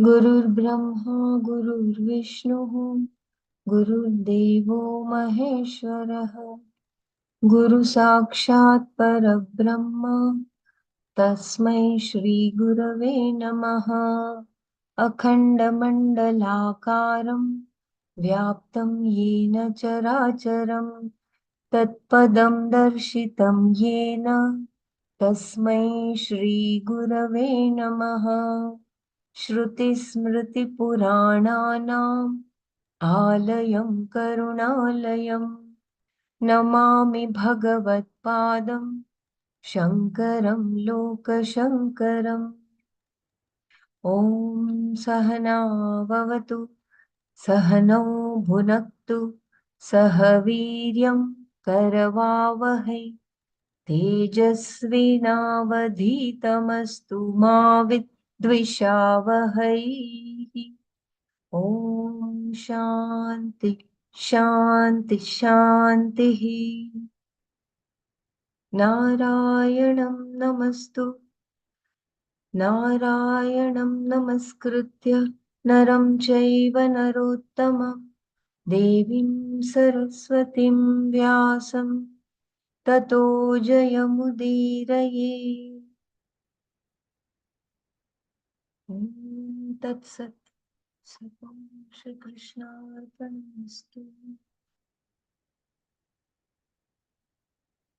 गुरुर्ब्रह्मा गुरुर्विष्णुः गुरुर्देवो महेश्वरः गुरु साक्षात् परब्रह्म तस्मै श्री गुरवे नमः। अखण्डमण्डलाकारं व्याप्तं येन चराचरं तत्पदं दर्शितं येन तस्मै श्री गुरवे नमः। श्रुतिस्मृतिपुराणानाम् आलयं करुणालयं नमामि भगवत्पादं शङ्करं लोकशङ्करम्। ॐ सहना भवतु सहनौ भुनक्तु सह वीर्यं करवावहै तेजस्विनावधीतमस्तु मा विद्विषावहै। ॐ शान्ति शान्ति शान्तिः। नारायणं नमस्कृत्य नरं चैव नरोत्तमं देवीं सरस्वतीं व्यासं ततो जयमुदीरये। ॐ तत्सत्। सर्वं श्रीकृष्णार्पणमस्तु।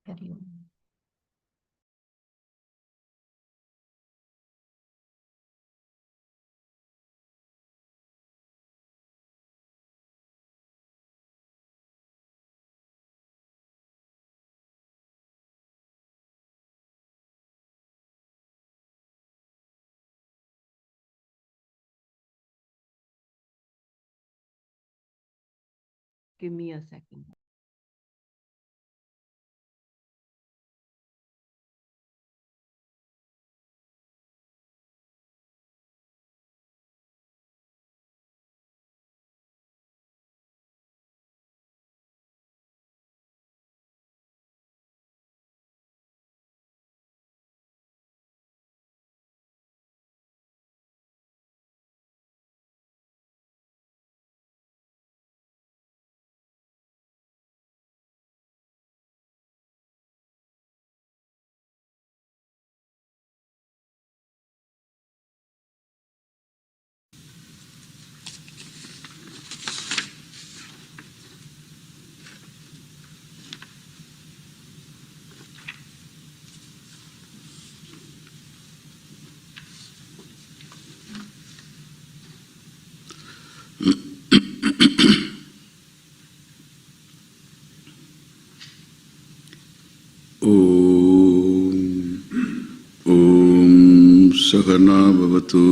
हरि ओम्। Give me a second. ॐ सहना भवतु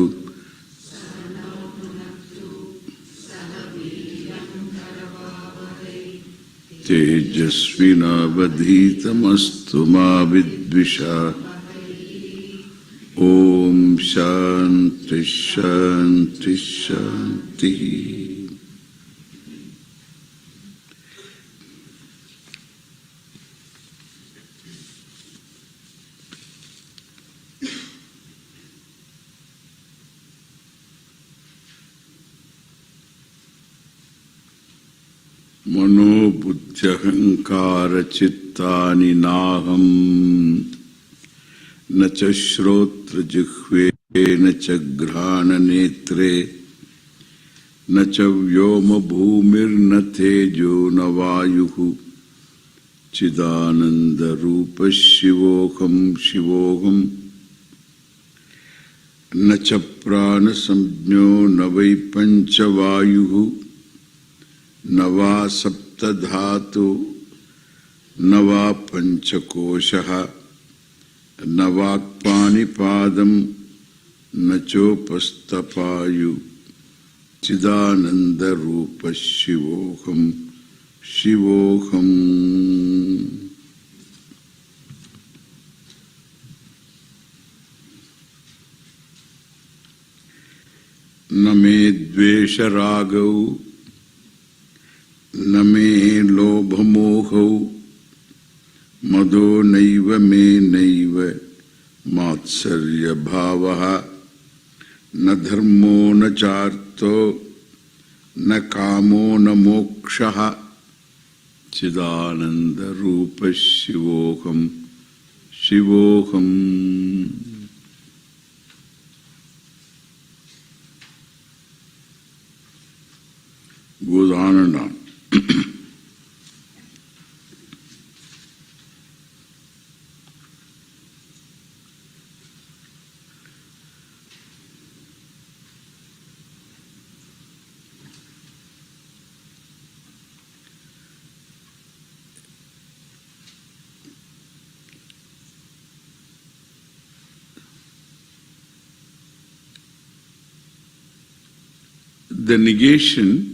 तेजस्विनावधीतमस्तु मा विद्विषावहै। ॐ शान्ति शान्ति शान्तिः। मनोबुद्ध्यहंकार चित्तानि नाहम् न च श्रोत्र जिह्वे न च घ्राण नेत्रे न च व्योम भूमिर्न तेजो न वायुः चिदानंद रूप शिवोऽहं शिवोऽहम् न च प्राण संज्ञो न वै पंचवायुः न वा सप्तधातु न वा पंचकोशः न वाक्पाणिपादं न चोपस्थपायु चिदानंद रूप शिवोऽहं शिवोऽहम्। न मे द्वेष रागौ न मे लोभमोहौ मदो नैव मे नैव मात्सर्य भावः न धर्मो न चार्थो न कामो न मोक्षः चिदानंद रूप शिवोहम शिवोहम. Goes on and on. The negation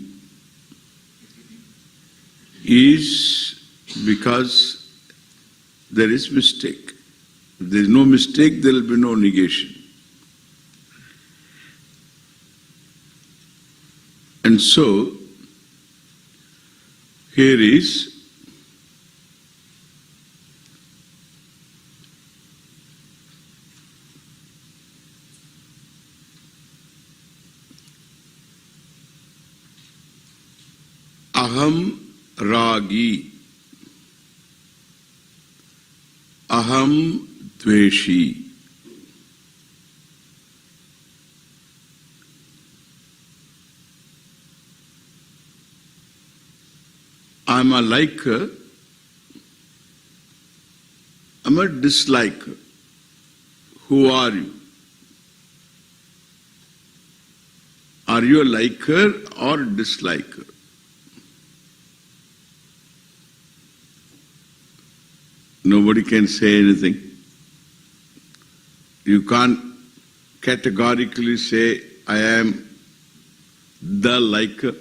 is because there is mistake. If there is no mistake, there will be no negation. And so, here is aham ragi, aham dveshi. I'm a liker, I'm a disliker. Who are you? Are you a liker or disliker? Nobody can say anything. You can't categorically say, I am the liker.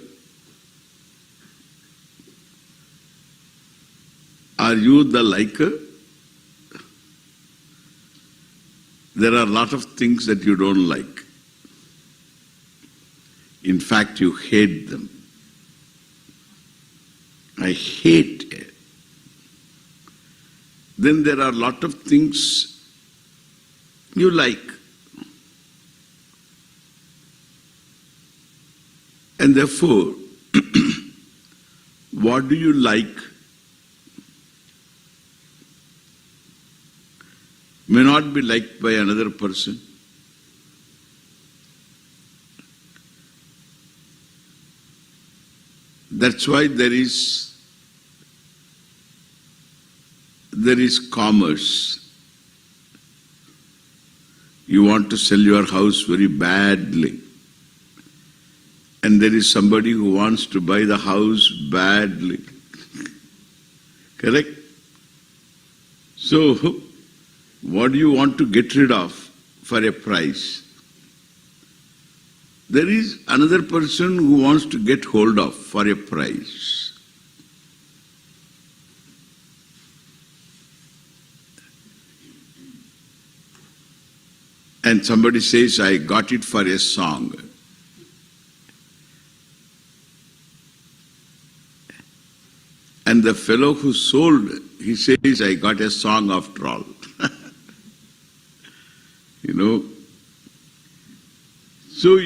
Are you the liker? There are a lot of things that you don't like. In fact, you hate them. I hate it. Then there are a lot of things you like. And therefore, what do you like may not be liked by another person. That's why there is commerce. You want to sell your house very badly, and there is somebody who wants to buy the house badly. Correct? So, what do you want to get rid of for a price? There is another person who wants to get hold of for a price. And somebody says, I got it for a song. And the fellow who sold, he says, I got a song after all. You know. So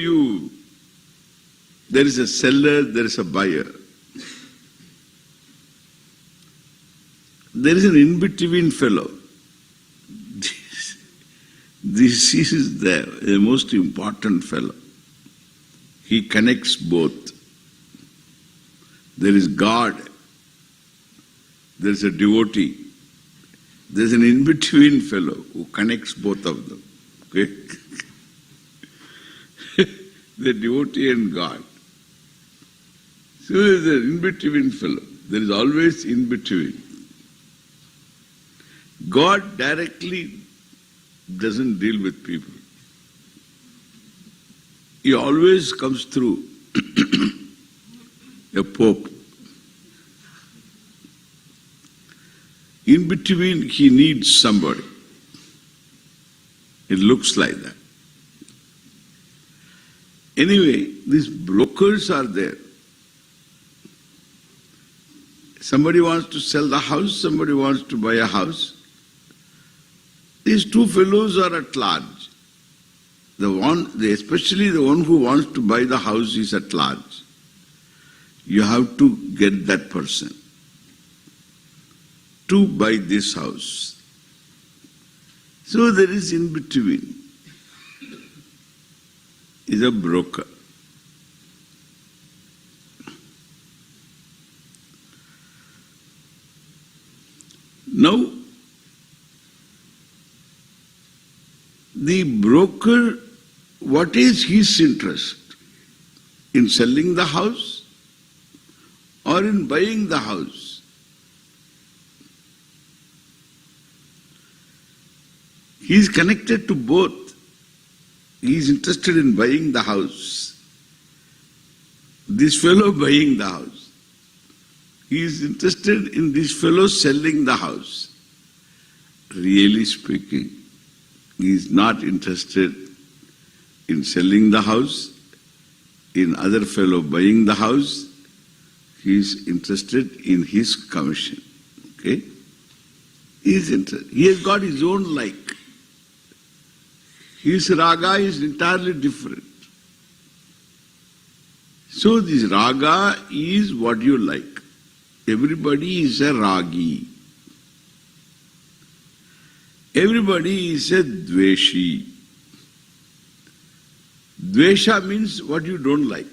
there is a seller, there is a buyer. There is an in-between fellow. This is the most important fellow. He connects both. There is God, there is a devotee. There is an in-between fellow who connects both of them. Okay? The devotee and God. So there is an in-between fellow. There is always in-between. God directly doesn't deal with people. He always comes through a pope. In between, he needs somebody. It looks like that. Anyway, these brokers are there. Somebody wants to sell the house, somebody wants to buy a house. These two fellows are at large. especially the one who wants to buy the house is at large. You have to get that person to buy this house. So there is in between is a broker. Now, the broker, what is his interest? In selling the house or in buying the house? He is connected to both. He is interested in buying the house. This fellow buying the house. He is interested in this fellow selling the house. Really speaking, he is not interested in selling the house, in other fellow buying the house. He is interested in his commission. Okay? He is interested. He has got his own like. His raga is entirely different. So this raga is what you like. Everybody is a ragi. Everybody is a dveshi. Dvesha means what you don't like.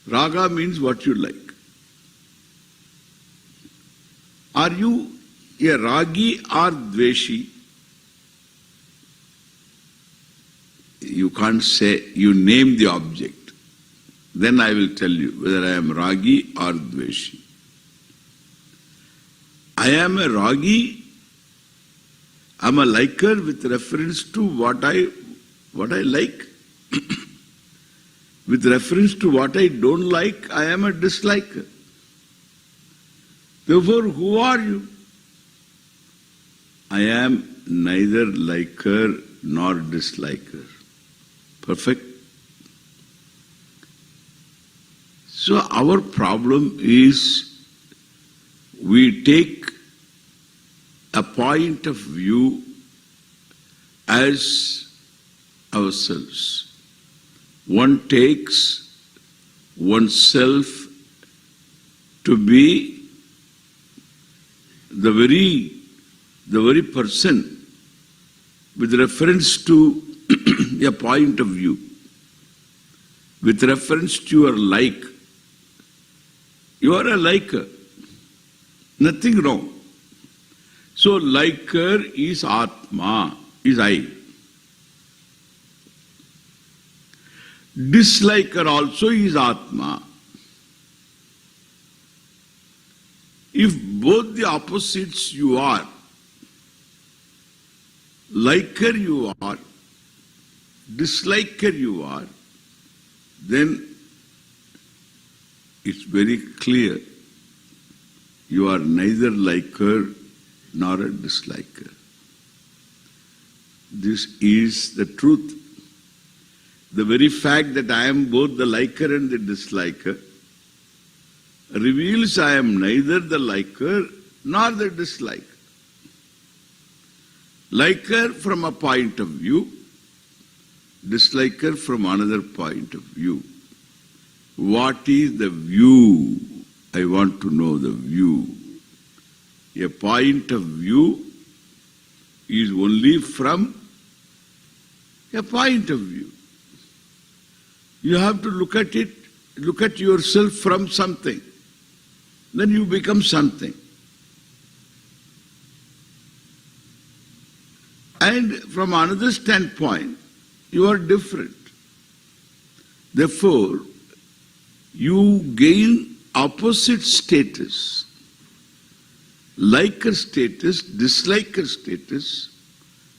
Raga means what you like. Are you a ragi or dveshi? You can't say, you name the object. Then I will tell you whether I am ragi or dveshi. I am a ragi. I am a liker with reference to what I like. With reference to what I don't like, I am a disliker. Therefore, who are you? I am neither liker nor disliker. Perfect? So our problem is we take a point of view as ourselves. One takes oneself to be the very person with reference to a point of view, with reference to your like. You are a liker. Nothing wrong. So liker is Atma, is I. Disliker also is Atma. If both the opposites you are, liker you are, disliker you are, then it's very clear you are neither liker nor a disliker. This is the truth. The very fact that I am both the liker and the disliker reveals I am neither the liker nor the disliker. Liker from a point of view, disliker from another point of view. What is the view? I want to know the view. A point of view is only from a point of view. You have to look at it, look at yourself from something. Then you become something. And from another standpoint, you are different. Therefore, you gain opposite status, liker status, disliker status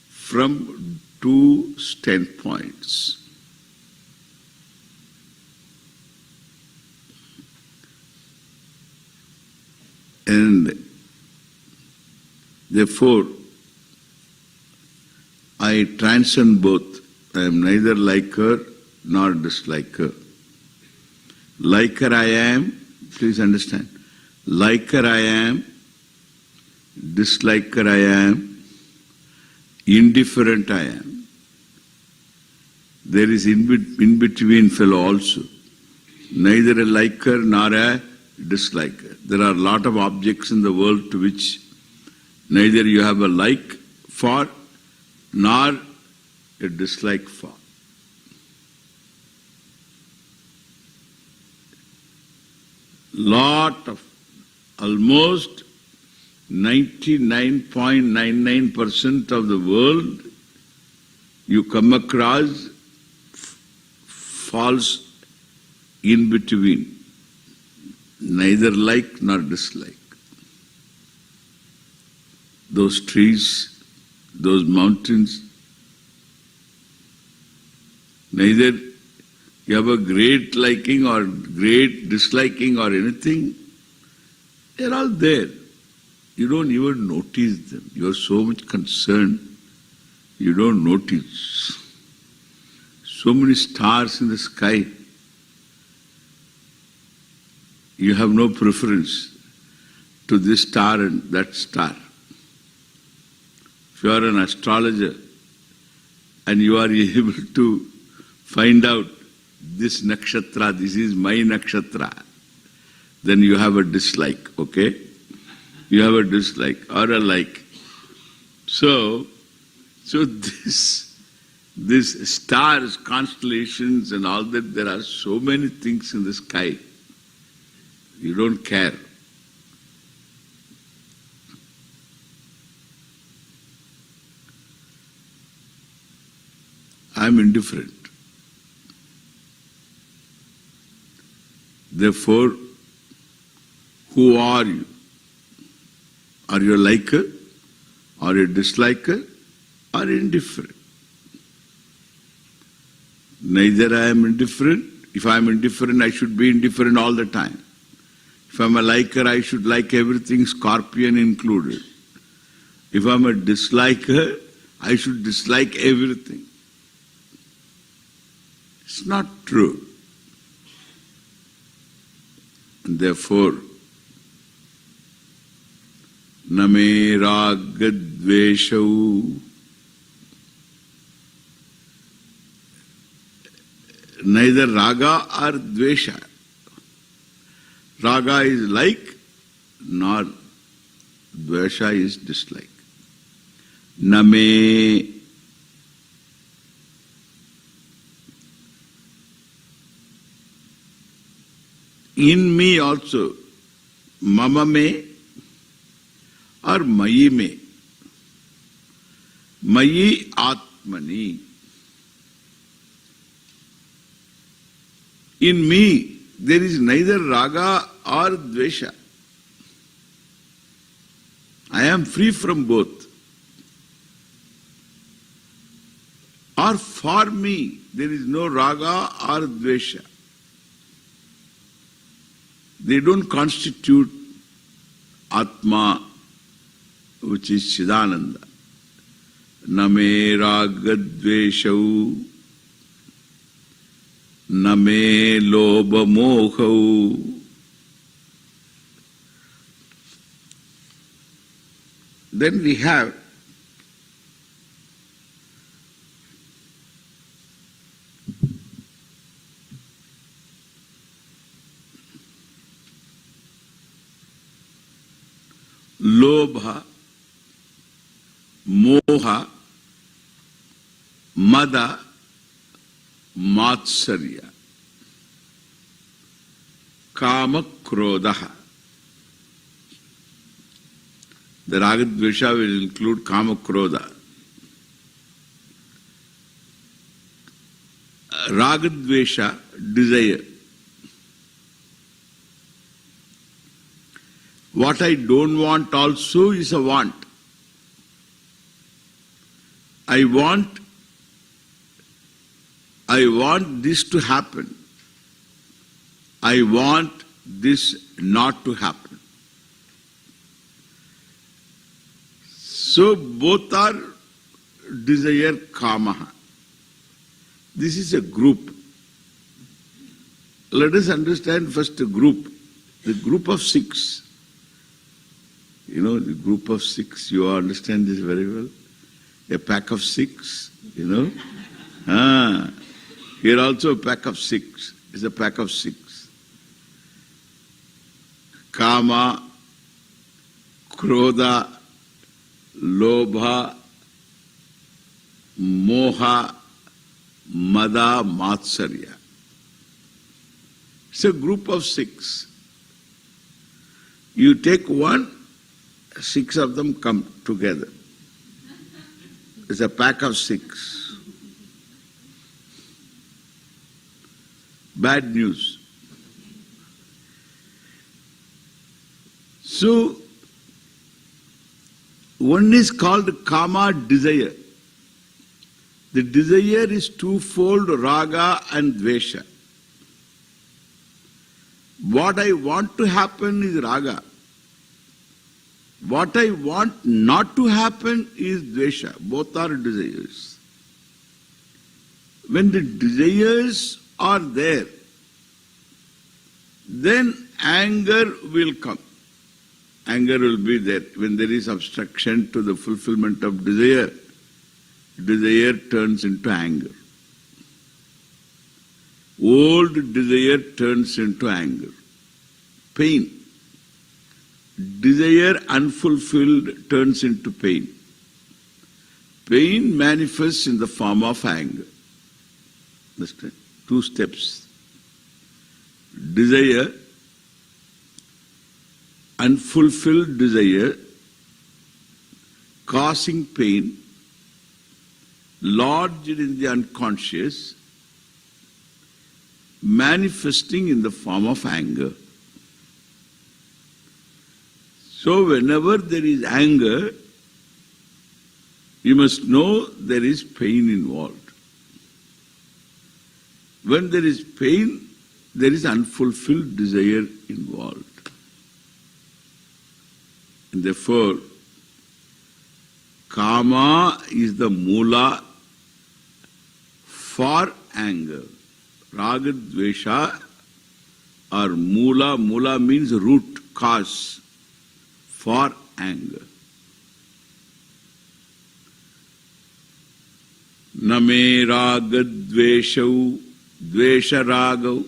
from two standpoints. And therefore, I transcend both. I am neither liker nor disliker. Liker I am, please understand, liker I am, disliker I am, indifferent I am. There is in-between fellow also. Neither a liker nor a disliker. There are a lot of objects in the world to which neither you have a like for nor a dislike for. Lot of, almost 99.99% of the world you come across falls in between, neither like nor dislike. Those trees, those mountains, neither you have a great liking or great disliking or anything, they're all there. You don't even notice them. You are so much concerned, you don't notice. So many stars in the sky, you have no preference to this star and that star. If you are an astrologer and you are able to find out this nakshatra, this is my nakshatra, then you have a dislike, okay? You have a dislike or a like. So this stars, constellations and all that, there are so many things in the sky. You don't care. I'm indifferent. Therefore, who are you? Are you a liker? Are you a disliker? Or indifferent? Neither I am indifferent. If I am indifferent, I should be indifferent all the time. If I am a liker, I should like everything, scorpion included. If I am a disliker, I should dislike everything. It's not true. And therefore, name ragadveshau, neither raga or dvesha. Raga is like, nor dvesha is dislike. Name. In me also, mama me or mayi me. Mayi atmani. In me, there is neither raga or dvesha. I am free from both. Or for me, there is no raga or dvesha. They don't constitute Atma, which is Chidananda. Name ragadveshau, name lobha mohau. Then we have lobha, moha, mada, matsarya, kama, krodha. The ragadvesha will include kama, krodha. Ragadvesha, desire. What I don't want also is a want. I want this to happen. I want this not to happen. So both are desire kamaha. This is a group. Let us understand first a group. The group of six. You know, the group of six, you understand this very well. A pack of six, you know. Here also a pack of six. It's a pack of six. Kama, Krodha, Lobha, Moha, Mada, Matsarya. It's a group of six. You take one, six of them come together. It's a pack of six. Bad news. So, one is called kama, desire. The desire is twofold, raga and dvesha. What I want to happen is raga. What I want not to happen is dvesha. Both are desires. When the desires are there, then anger will come. Anger will be there. When there is obstruction to the fulfillment of desire, desire turns into anger. Old desire turns into anger. Pain. Desire unfulfilled turns into pain. Pain manifests in the form of anger. Understand? Two steps. Desire, unfulfilled desire, causing pain, lodged in the unconscious, manifesting in the form of anger. So whenever there is anger, you must know there is pain involved. When there is pain, there is unfulfilled desire involved. And therefore, kama is the mula for anger. Raga, dvesha are mula. Mula means root, cause for anger. Name raga dveshau, dvesha ragau.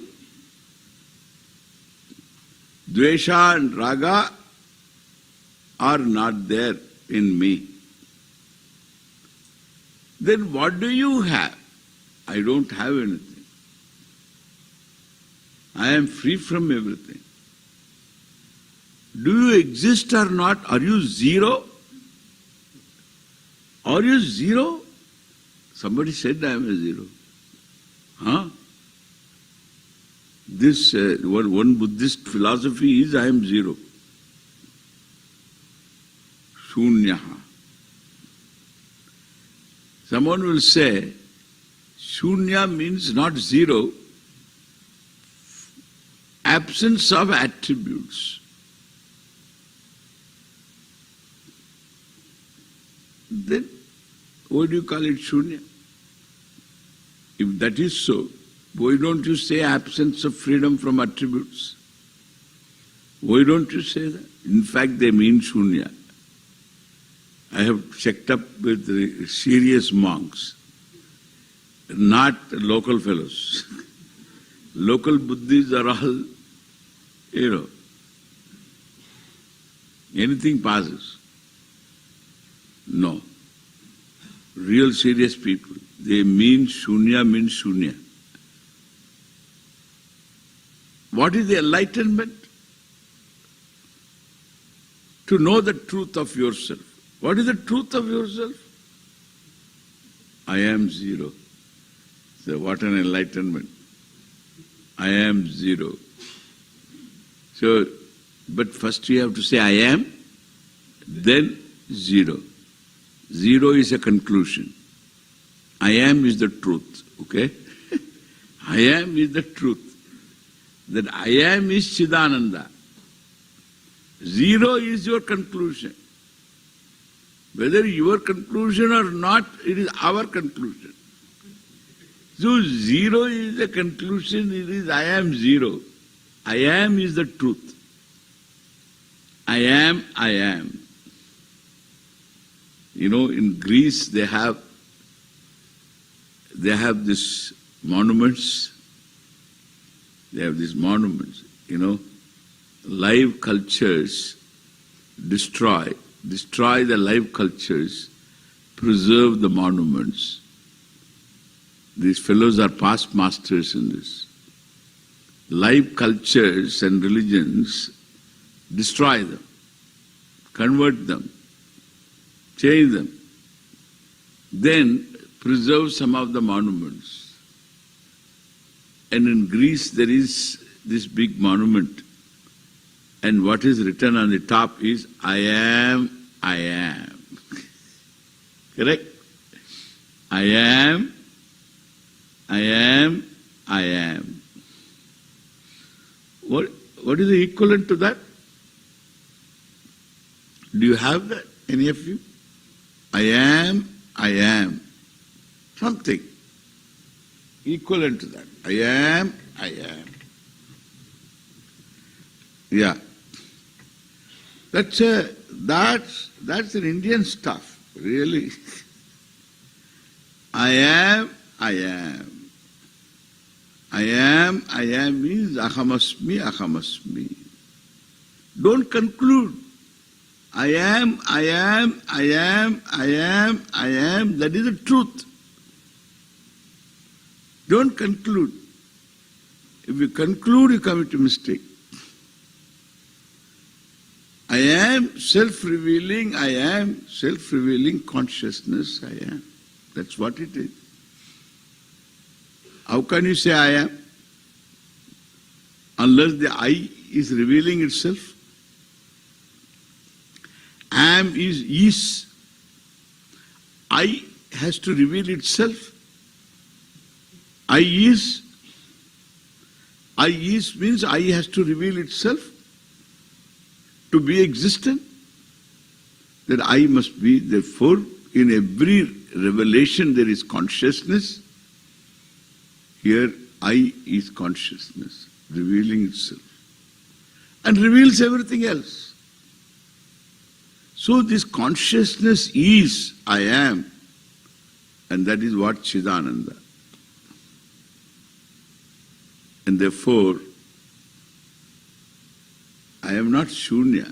Dvesha and raga are not there in me. Then what do you have? I don't have anything. I am free from everything. Do you exist or not? Are you zero? Are you zero? Somebody said I am a zero. Huh? This one Buddhist philosophy is I am zero. Shunyaha. Someone will say, Shunya means not zero, absence of attributes. Then why do you call it Shunya? If that is so, why don't you say absence of freedom from attributes? Why don't you say that? In fact, they mean Shunya. I have checked up with the serious monks, not local fellows. Local Buddhists are all, anything passes. No. Real serious people, they mean Shunya means Shunya. What is the enlightenment? To know the truth of yourself. What is the truth of yourself? I am zero. So what an enlightenment. I am zero. So, but first you have to say I am, then zero. Zero is a conclusion. I am is the truth, okay? I am is the truth. That I am is Chidananda. Zero is your conclusion. Whether your conclusion or not, it is our conclusion. So zero is the conclusion, it is I am zero. I am is the truth. I am, I am. In Greece they have this monuments. They have these monuments, live cultures destroy the live cultures, preserve the monuments. These fellows are past masters in this. Live cultures and religions, destroy them, convert them, change them, then preserve some of the monuments. And in Greece there is this big monument, and what is written on the top is, I am, I am. Correct? I am, I am, I am. What is the equivalent to that? Do you have that, any of you? I am. Something equivalent to that. I am. Yeah. That's an Indian stuff, really. I am. I am means ahamasmi. Don't conclude. I am, that is the truth. Don't conclude. If you conclude, you commit a mistake. I am self-revealing consciousness, I am. That's what it is. How can you say I am? Unless the I is revealing itself. Am is. I has to reveal itself. I is means I has to reveal itself to be existent. That I must be, therefore, in every revelation there is consciousness. Here I is consciousness, revealing itself. And reveals everything else. So this consciousness is I am, and that is what Chidananda. And therefore, I am not shunya.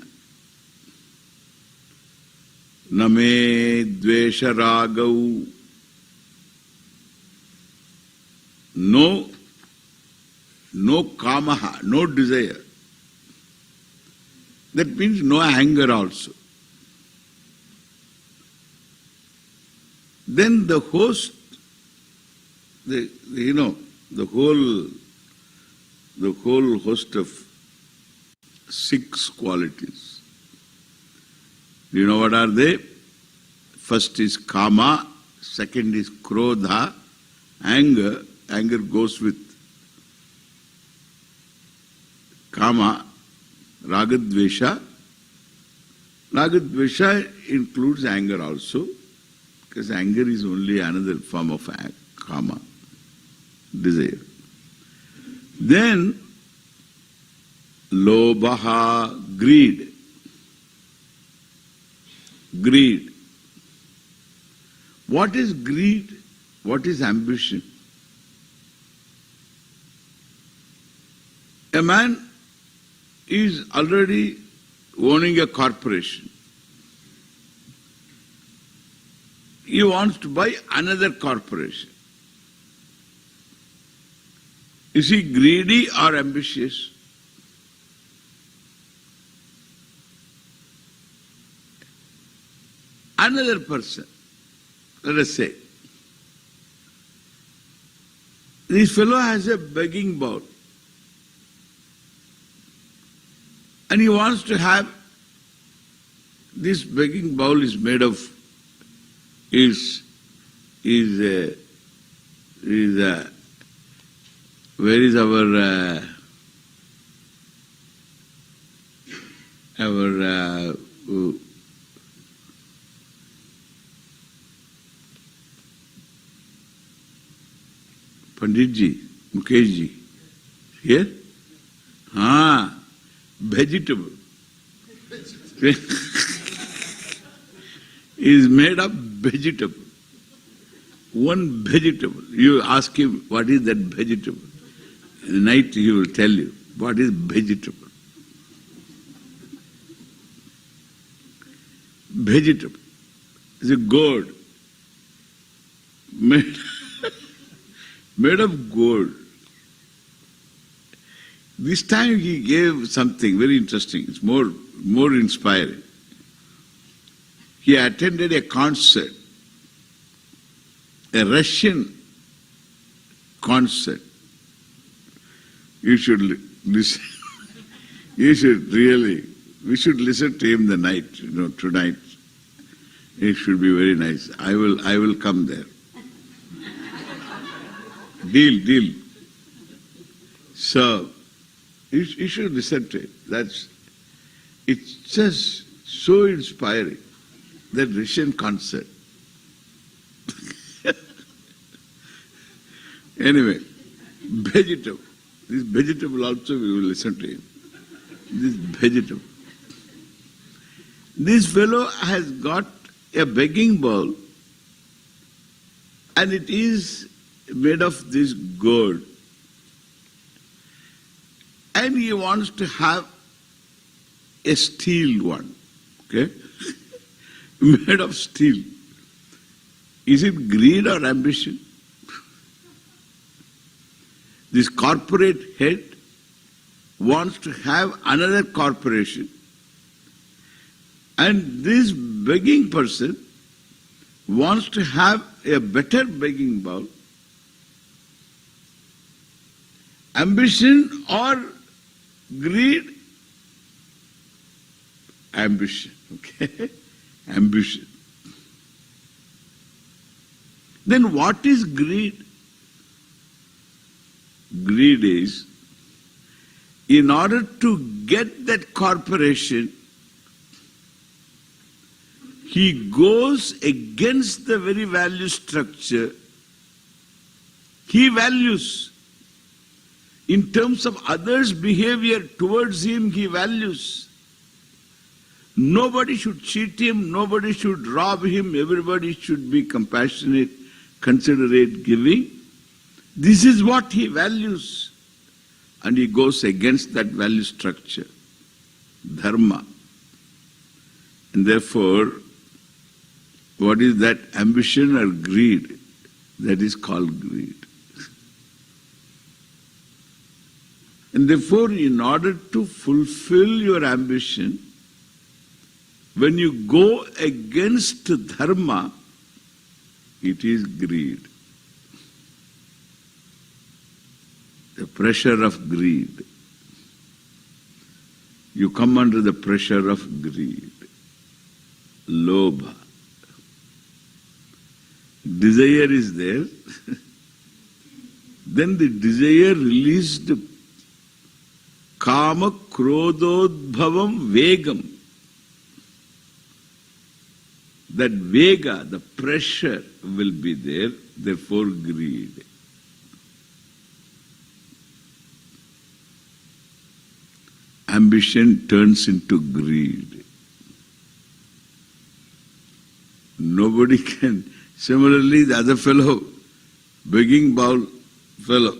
Name dvesha ragau. No kamaha, no desire. That means no anger also. Then the host, the whole host of 6 qualities. You know what are they? First is kama, second is krodha, anger. Anger goes with kama, ragadvesha. Ragadvesha includes anger also, because anger is only another form of kama, desire. Then lobha, greed. Greed. What is greed? What is ambition? A man is already owning a corporation. He wants to buy another corporation. Is he greedy or ambitious? Another person, let us say, this fellow has a begging bowl. And he wants to have, this begging bowl is made of, where is our Panditji, Mukeshji, here? Vegetable. Is made of vegetable. one vegetable. You ask him, what is that vegetable? In the night he will tell you, what is vegetable? Vegetable is a gourd made, made of gold. This time he gave something very interesting. It's more inspiring. He attended a concert, a Russian concert. You should listen. You should really, we should listen to him the night, tonight. It should be very nice. I will come there. Deal. So, you should listen to it. It's just so inspiring, that Russian concert. Anyway, vegetable. This vegetable also we will listen to him. This vegetable. This fellow has got a begging bowl, and it is made of this gold. And he wants to have a steel one, okay? Made of steel. Is it greed or ambition? This corporate head wants to have another corporation, and this begging person wants to have a better begging bowl. Ambition or greed? Ambition, okay? Ambition. Then what is greed? Greed is, in order to get that corporation, he goes against the very value structure he values. In terms of others' behavior towards him, he values. Nobody should cheat him, nobody should rob him, everybody should be compassionate, considerate, giving. This is what he values. And he goes against that value structure, dharma. And therefore, what is that? Ambition or greed? That is called greed. And therefore, in order to fulfill your ambition, when you go against dharma, it is greed. The pressure of greed. You come under the pressure of greed. Lobha. Desire is there. Then the desire released kama krododbhavam vegam. That vega, the pressure will be there, therefore greed. Ambition turns into greed. Nobody can. Similarly, the other fellow, begging bowl fellow,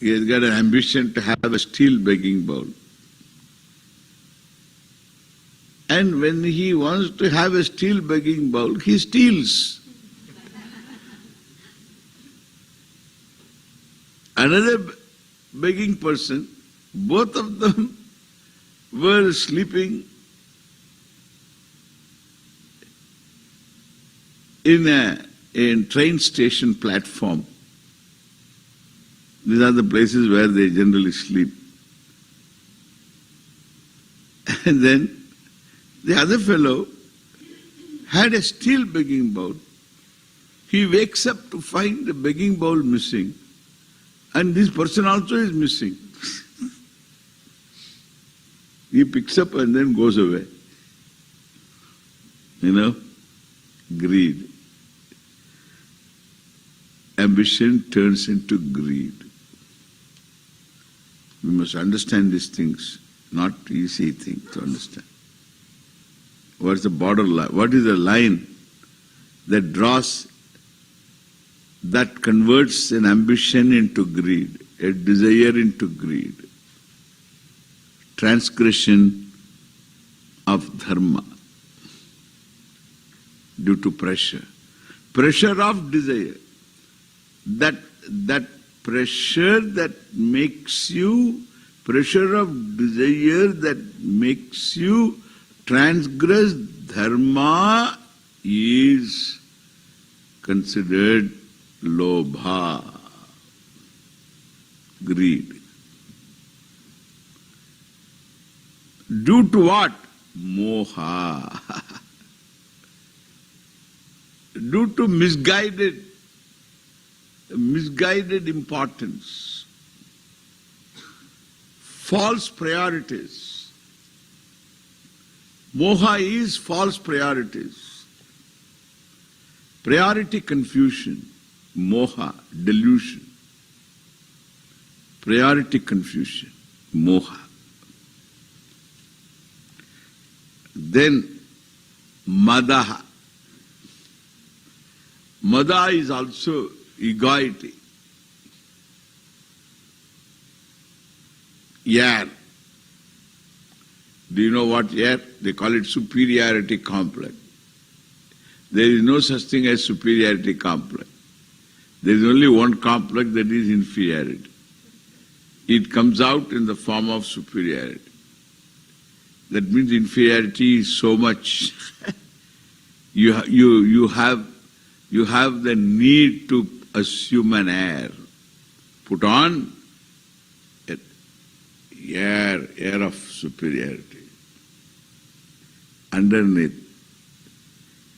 he has got an ambition to have a steel begging bowl. And when he wants to have a steel begging bowl, he steals. Another begging person, both of them were sleeping in a train station platform. These are the places where they generally sleep. And then the other fellow had a steel begging bowl. He wakes up to find the begging bowl missing, and this person also is missing. He picks up and then goes away. Greed. Ambition turns into greed. We must understand these things, not easy thing to understand. What is the border line? What is the line that draws that converts an ambition into greed, a desire into greed, transgression of dharma due to pressure. Pressure of desire. That pressure that makes you, pressure of desire that makes you transgress dharma is considered lobha, greed. Due to what? Moha. Due to misguided importance, false priorities. Moha is false priorities. Priority confusion, moha, delusion. Priority confusion, moha. Then madaha. Mada is also egoity. Yar. Do you know what yar? They call it superiority complex. There is no such thing as superiority complex. There is only one complex, that is inferiority. It comes out in the form of superiority. That means inferiority is so much. You have the need to assume an air. Put on an air of superiority. Underneath,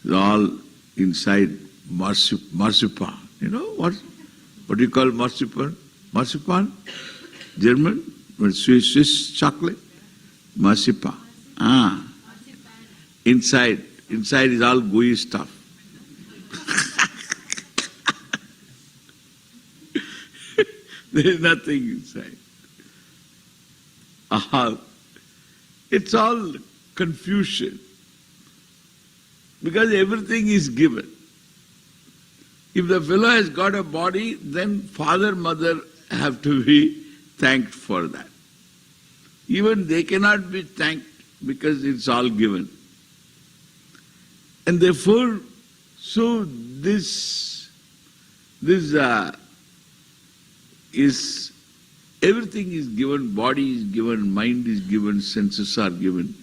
it's all inside marzipan. You know what do you call marzipan? Marzipan? German? Swiss chocolate? Marzipan. Inside is all gooey stuff. There is nothing inside. It's all confusion. Because everything is given. If the fellow has got a body, then father, mother have to be thanked for that. Even they cannot be thanked because it's all given. And therefore, so this is, everything is given, body is given, mind is given, senses are given.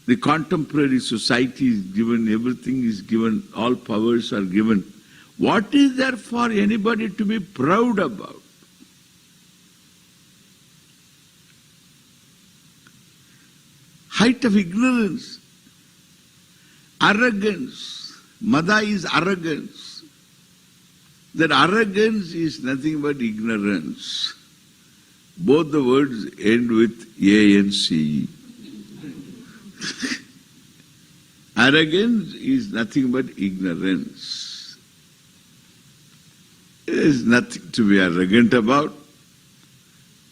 The contemporary society is given, everything is given, all powers are given. What is there for anybody to be proud about? Height of ignorance, arrogance. Mada is arrogance. That arrogance is nothing but ignorance. Both the words end with A and C. Arrogance is nothing but ignorance. There is nothing to be arrogant about.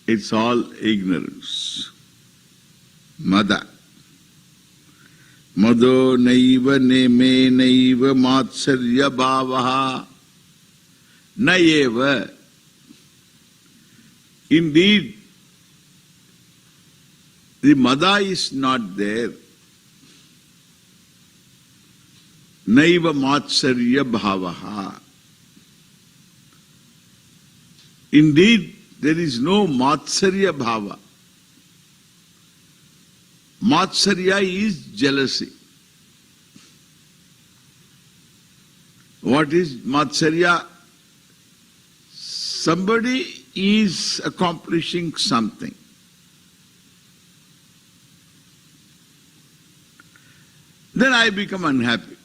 It's all ignorance. Mada. Mado naiva neme naiva matsarya bhavaha nayeva. Indeed, the mada is not there. Naiva matsarya bhavaha. Indeed, there is no matsarya bhava. Matsarya is jealousy. What is matsarya? Somebody is accomplishing something. Then I become unhappy.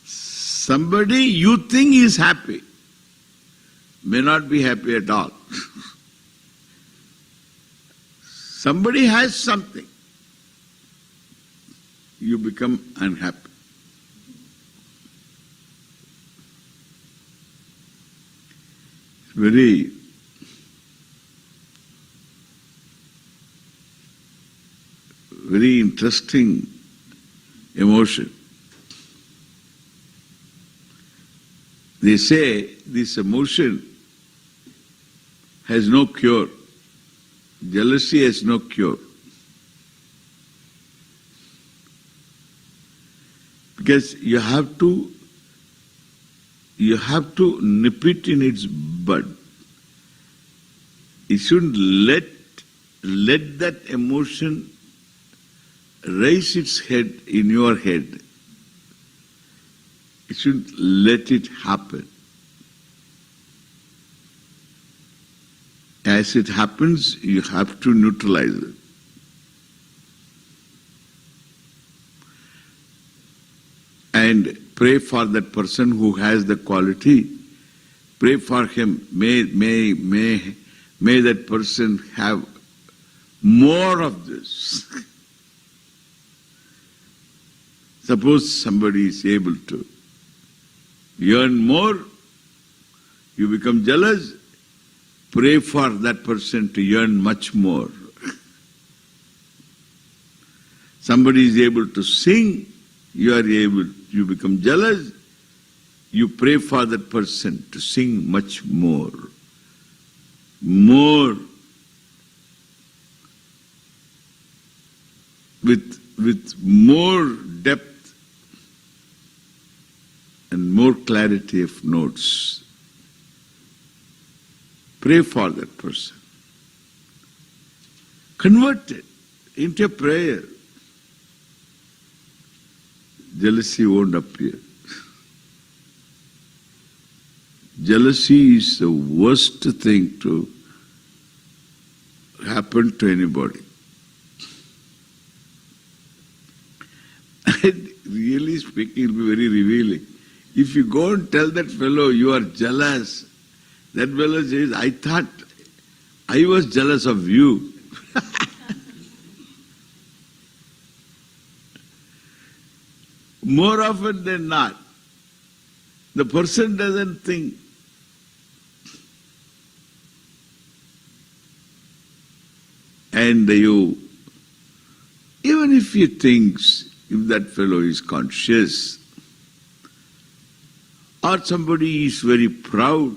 Somebody you think is happy may not be happy at all. Somebody has something, you become unhappy. Very interesting emotion. They say this emotion has no cure. Jealousy has no cure. Because you have to nip it in its bud. You shouldn't let that emotion raise its head in your head. You shouldn't let it happen. As it happens, you have to neutralize it. And pray for that person who has the quality. Pray for him. May that person have more of this. Suppose somebody is able to earn more, you become jealous, pray for that person to earn much more. Somebody is able to sing, you become jealous, you pray for that person to sing much more. More. With more depth and more clarity of notes. Pray for that person. Convert it into a prayer. Jealousy won't appear. Jealousy is the worst thing to happen to anybody. And really speaking, it will be very revealing. If you go and tell that fellow you are jealous, that fellow says, I thought I was jealous of you. More often than not, the person doesn't think. And even if he thinks, if that fellow is conscious, or somebody is very proud,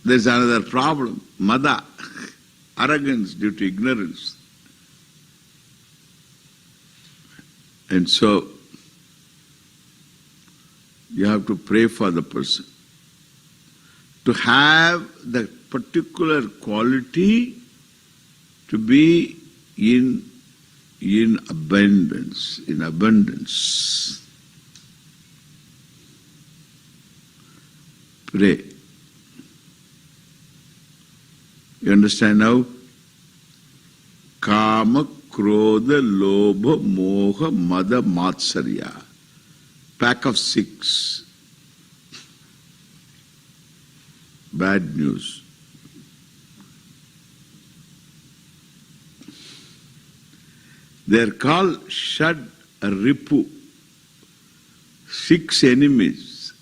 there's another problem, mada, arrogance due to ignorance. And so, you have to pray for the person to have the particular quality to be in abundance, Pray. You understand now? Kama, Krodha, Lobha, Moha, Mada, Matsarya. Pack of 6. Bad news. They are called Shad Ripu, 6 enemies.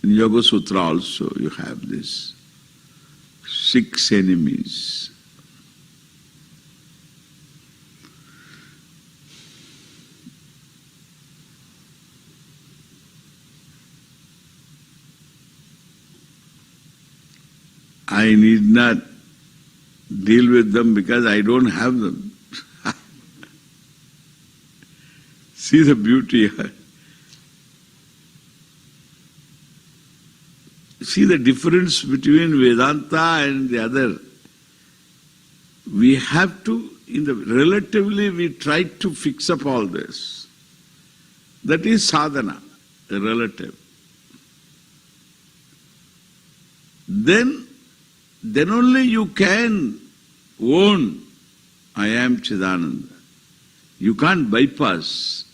In Yoga Sutra also you have this, 6 enemies. I need not deal with them because I don't have them. See the beauty here. See the difference between Vedanta and the other. We have to, relatively we try to fix up all this. That is sadhana, the relative. Then only you can own, I am Chidananda. You can't bypass.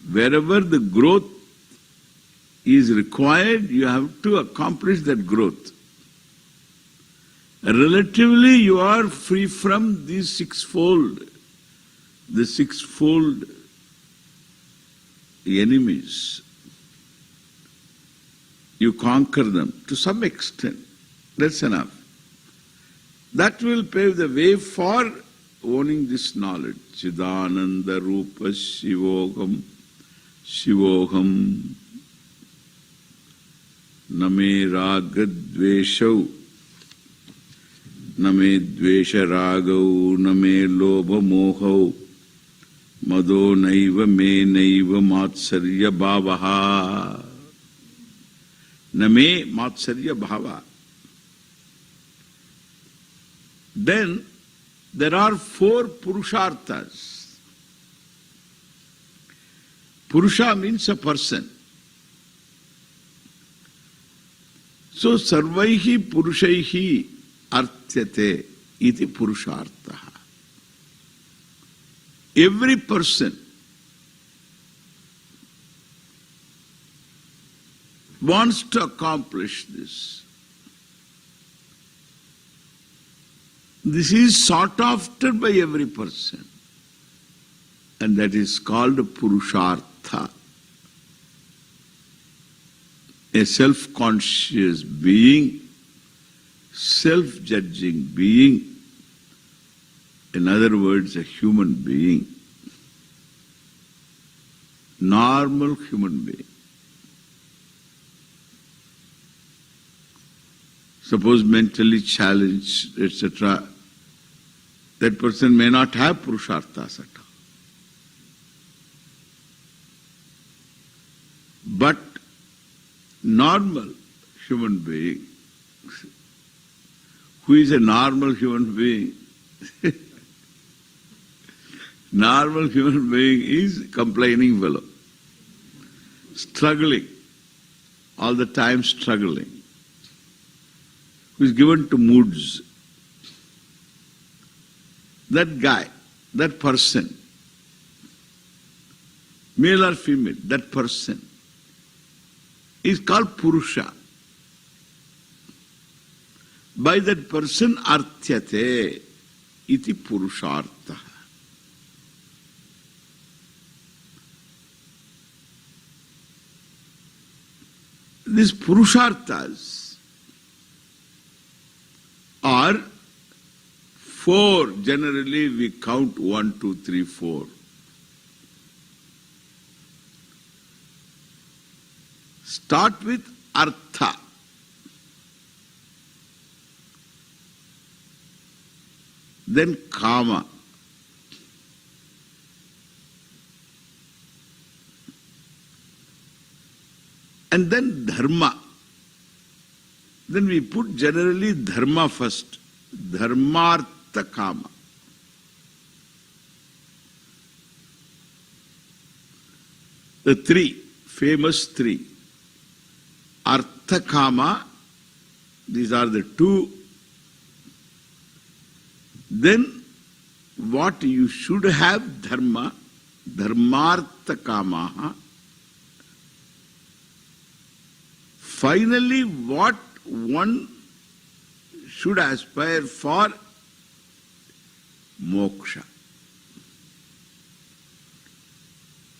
Wherever the growth is required, you have to accomplish that growth. Relatively, you are free from these 6-fold, the 6-fold enemies. You conquer them to some extent. That's enough. That will pave the way for owning this knowledge, Chidananda Rupa Shivoham, Shivoham, Name Ragadveshau, Name Dvesha Ragau, Name Lobha Mohau, Mado Naiva Me Naiva Matsarya Bhavaha. Name Matsarya Bhava. Then there are 4 Purusharthas. Purusha means a person. So Sarvaihi Purushaihi Arthyate iti Purusharthaha. Every person wants to accomplish this. This is sought after by every person, and that is called Purushartha. A self-conscious being, self-judging being, in other words, a human being, normal human being. Suppose mentally challenged, etc., that person may not have Purusharthas at all. But normal human being, who is a normal human being? Normal human being is complaining fellow, struggling, all the time struggling, who is given to moods. That guy, that person, male or female, that person is called Purusha. By that person, Arthyate iti Purushartha. These Purusharthas are 4. Generally we count 1, 2, 3, 4. Start with Artha. Then Kama. And then Dharma. Then we put generally Dharma first. Dharmartha Kama. The 3, famous 3. Artha Kama, these are the 2. Then what you should have, Dharma, Dharmartha Kamaha. Finally, what one should aspire for, moksha.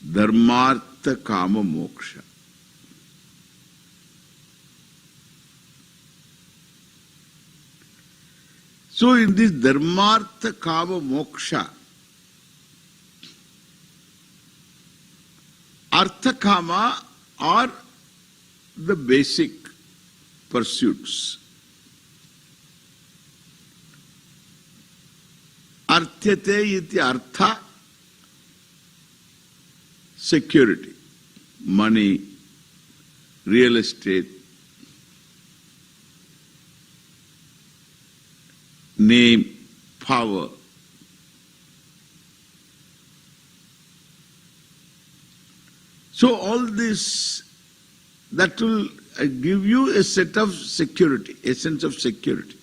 Dharmartha Kama Moksha. So in this Dharmartha Kama Moksha, Artha Kama are the basic pursuits. Arthyate iti artha, security, money, real estate, name, power. So all this, that will give you a set of security, a sense of security.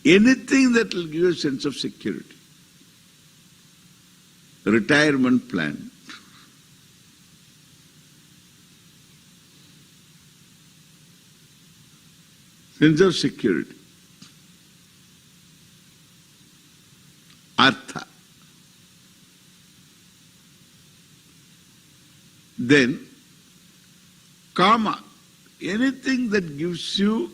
Anything that will give you a sense of security. Retirement plan. Sense of security. Artha. Then, Kama. Anything that gives you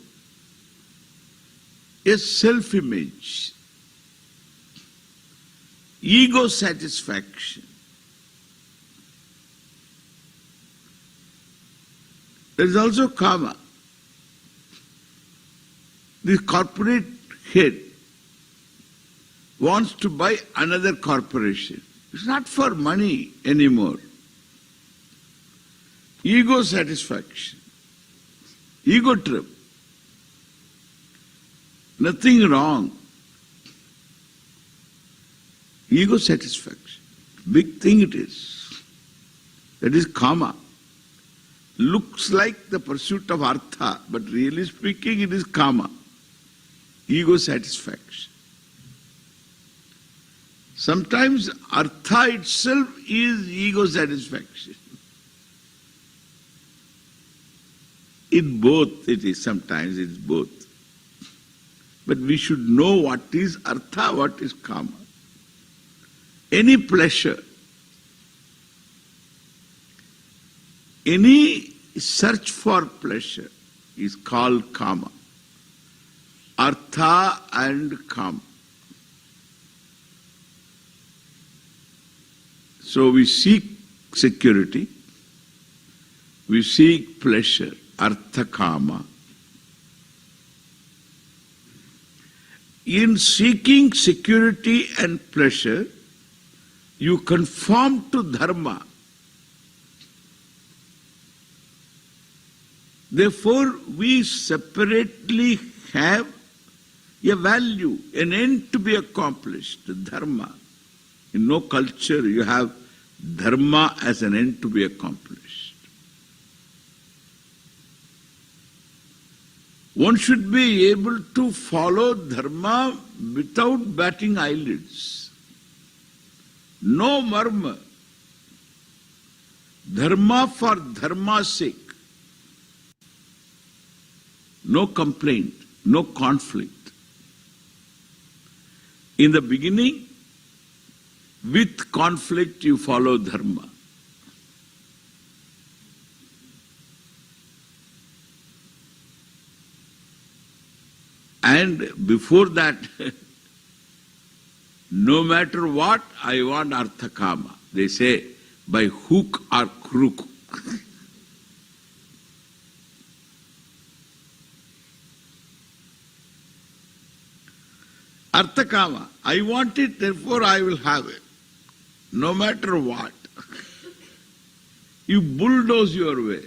a self-image, ego satisfaction. There is also karma. The corporate head wants to buy another corporation. It's not for money anymore. Ego satisfaction. Ego trip. Nothing wrong. Ego satisfaction. Big thing it is. That is karma. Looks like the pursuit of artha, but really speaking it is karma. Ego satisfaction. Sometimes artha itself is ego satisfaction. In both it is, sometimes it is both. But we should know what is artha, what is karma. Any pleasure, any search for pleasure is called karma. Artha and kama. So we seek security, we seek pleasure, artha kama. In seeking security and pleasure, you conform to dharma. Therefore, we separately have a value, an end to be accomplished, dharma. In no culture you have dharma as an end to be accomplished. One should be able to follow dharma without batting eyelids. No murmur. Dharma for dharma's sake. No complaint, no conflict. In the beginning, with conflict you follow dharma. And before that, no matter what, I want artha kama. They say, by hook or crook. Artha kama. I want it, therefore I will have it. No matter what. You bulldoze your way.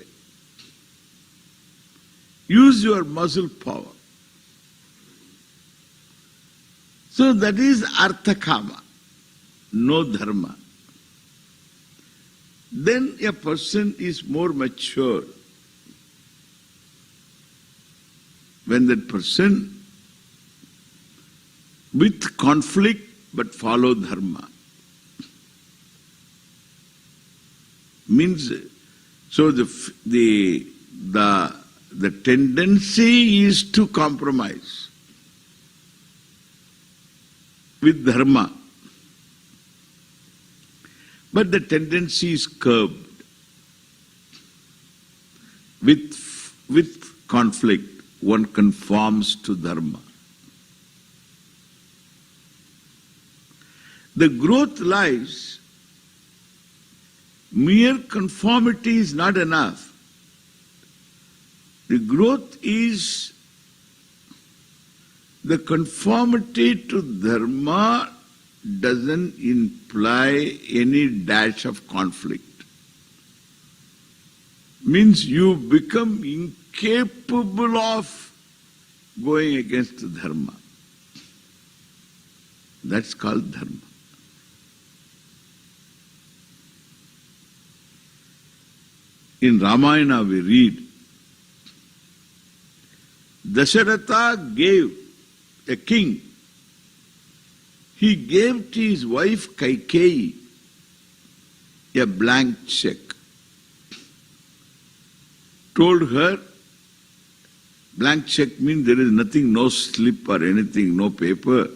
Use your muscle power. So that is artha kama, no dharma. Then a person is more mature. When that person with conflict but follow dharma. Means, so the tendency is to compromise with dharma. But the tendency is curbed. With conflict, one conforms to dharma. The growth lies, mere conformity is not enough. The growth is the conformity to dharma doesn't imply any dash of conflict. Means you become incapable of going against dharma. That's called dharma. In Ramayana we read, Dasharatha gave a king. He gave to his wife Kaikeyi a blank check. Told her, blank check means there is nothing, no slip or anything, no paper.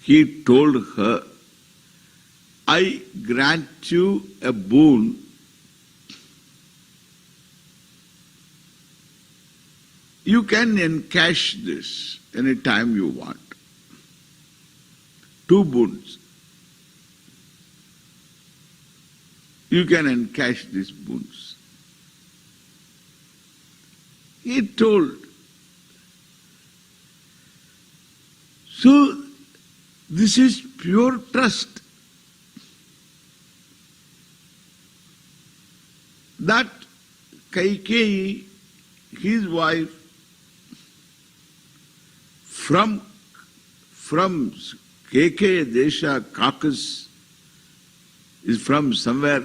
He told her, I grant you a boon. You can encash this any time you want. 2 boons. you can encash these boons. He told. So, this is pure trust. That Kaikeyi, his wife, from Kekeya Desha, Caucasus, is from somewhere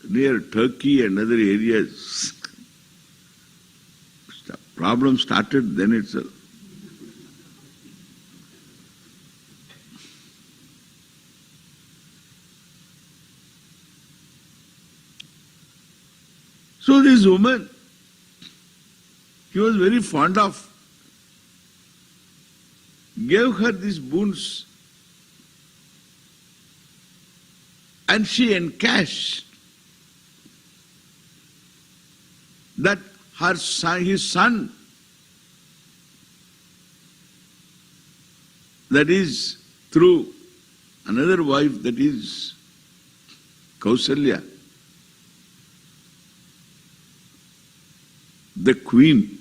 near Turkey and other areas. Problem started then itself. So this woman, he was very fond of, gave her these boons, and she encashed that her son, his son, that is through another wife, that is Kausalya, the queen,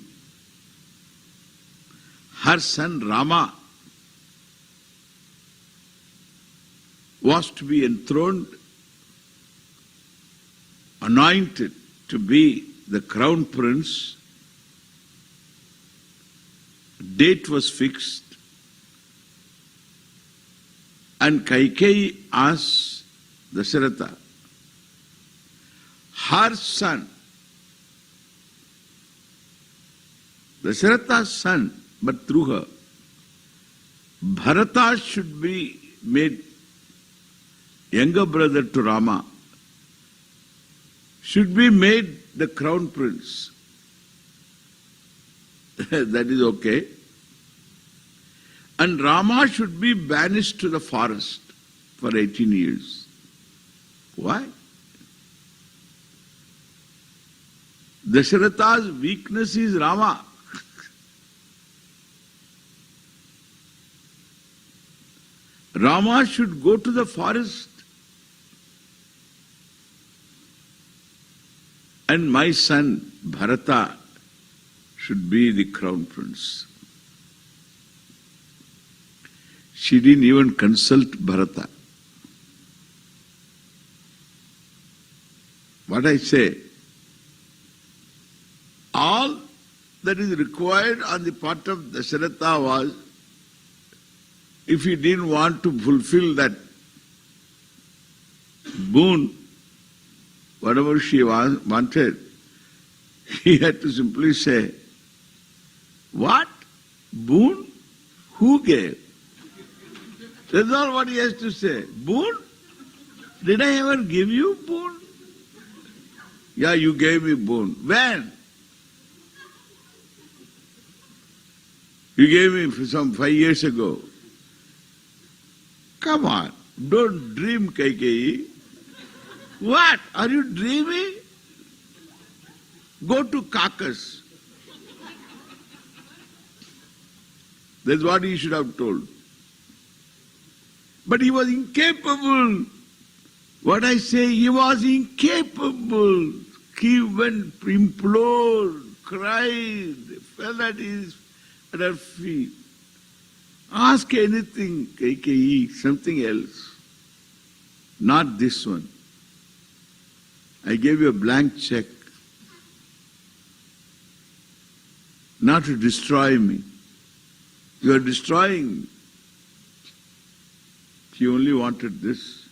her son Rama was to be enthroned, anointed to be the crown prince. Date was fixed, and Kaikeyi asked Dasharatha, her son, Dasharatha's son, but through her, Bharata should be made younger brother to Rama, should be made the crown prince. That is okay. And Rama should be banished to the forest for 18 years. Why? Dasharatha's weakness is Rama. Rama should go to the forest, and my son Bharata should be the crown prince. She didn't even consult Bharata. What I say, all that is required on the part of Dasharatha was, if he didn't want to fulfill that boon, whatever she wanted, he had to simply say, what? Boon? Who gave? That's all what he has to say. Boon? Did I ever give you boon? Yeah, you gave me boon. When? You gave me some 5 years ago. Come on, don't dream, Kaikeyi. What? Are you dreaming? Go to Caucasus. That's what he should have told. But he was incapable. What I say, he was incapable. He went, implored, cried, fell at her feet. Ask anything, Kaikeyi, something else. Not this one. I gave you a blank check. Not to destroy me. You are destroying me. She only wanted this.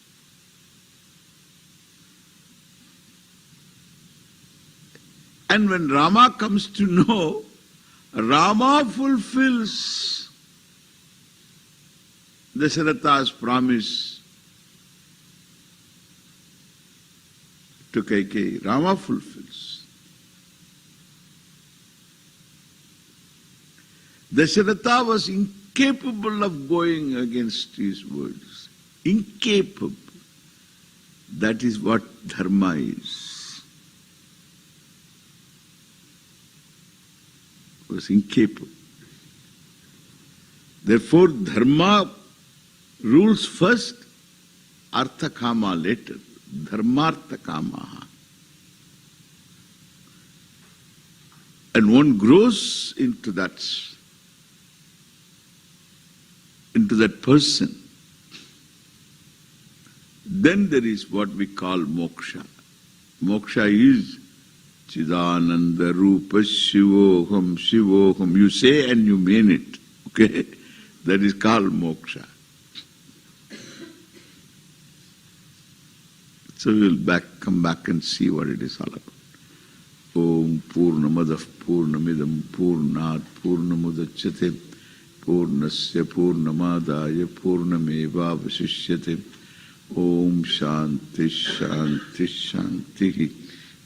And when Rama comes to know, Rama fulfills Dasharatha's promise to Kaikeyi. Rama fulfills. Dasharatha was incapable of going against his words. Incapable. That is what dharma is. Was incapable. Therefore, dharma rules first, artha kama later. dharmartha kamaha. And one grows into that person. Then there is what we call moksha. Moksha is Chidananda Rupa Shivoham Shivoham. You say and you mean it. Okay? That is called moksha. So we'll come back and see what it is all about. Om Purnamadav Purnamidam Purnat Purnamudachyate Purnasya Purnamadaya Purnameva Vasishyate. Om Shanti Shanti Shanti.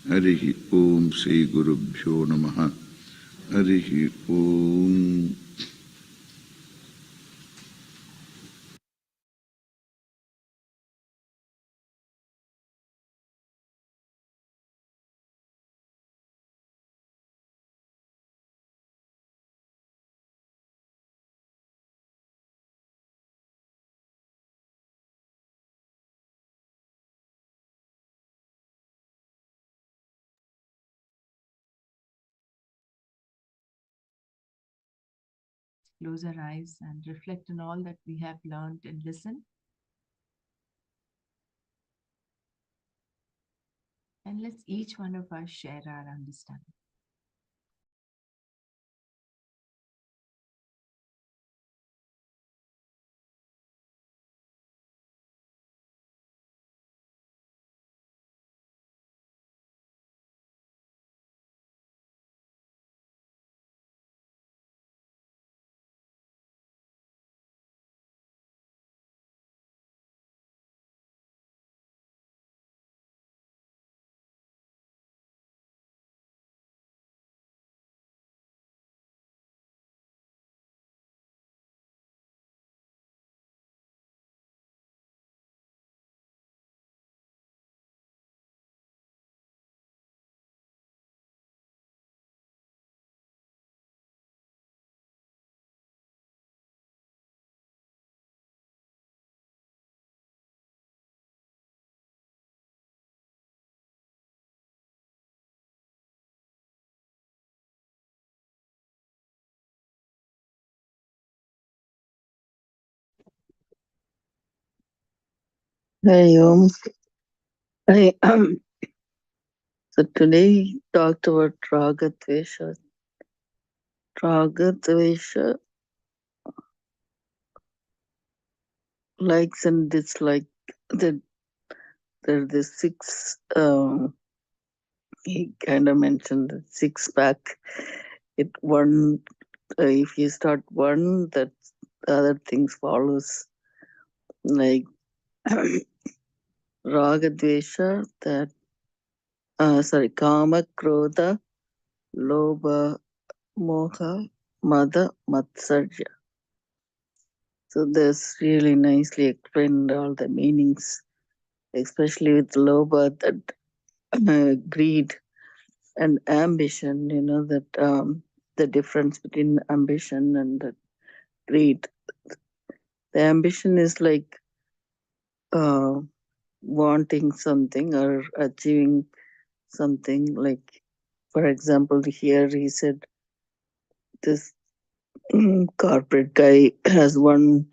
Harihi Om Sri Gurubhyo Namaha. Harihi Om. Close our eyes and reflect on all that we have learned and listened. And let's each one of us share our understanding. Hey, so today talked about Raga Dvesha. Raga Dvesha, likes and dislikes. There are the six, he kind of mentioned the six pack. It one, if you start one, that other things follows. Like Raga Dvesha, that, Kama, Krodha, Lobha, Moha, Mada, Matsarya. So this really nicely explained all the meanings, especially with Lobha, that greed and ambition, that the difference between ambition and the greed. The ambition is like uh, wanting something or achieving something. Like, for example, here he said this corporate guy has one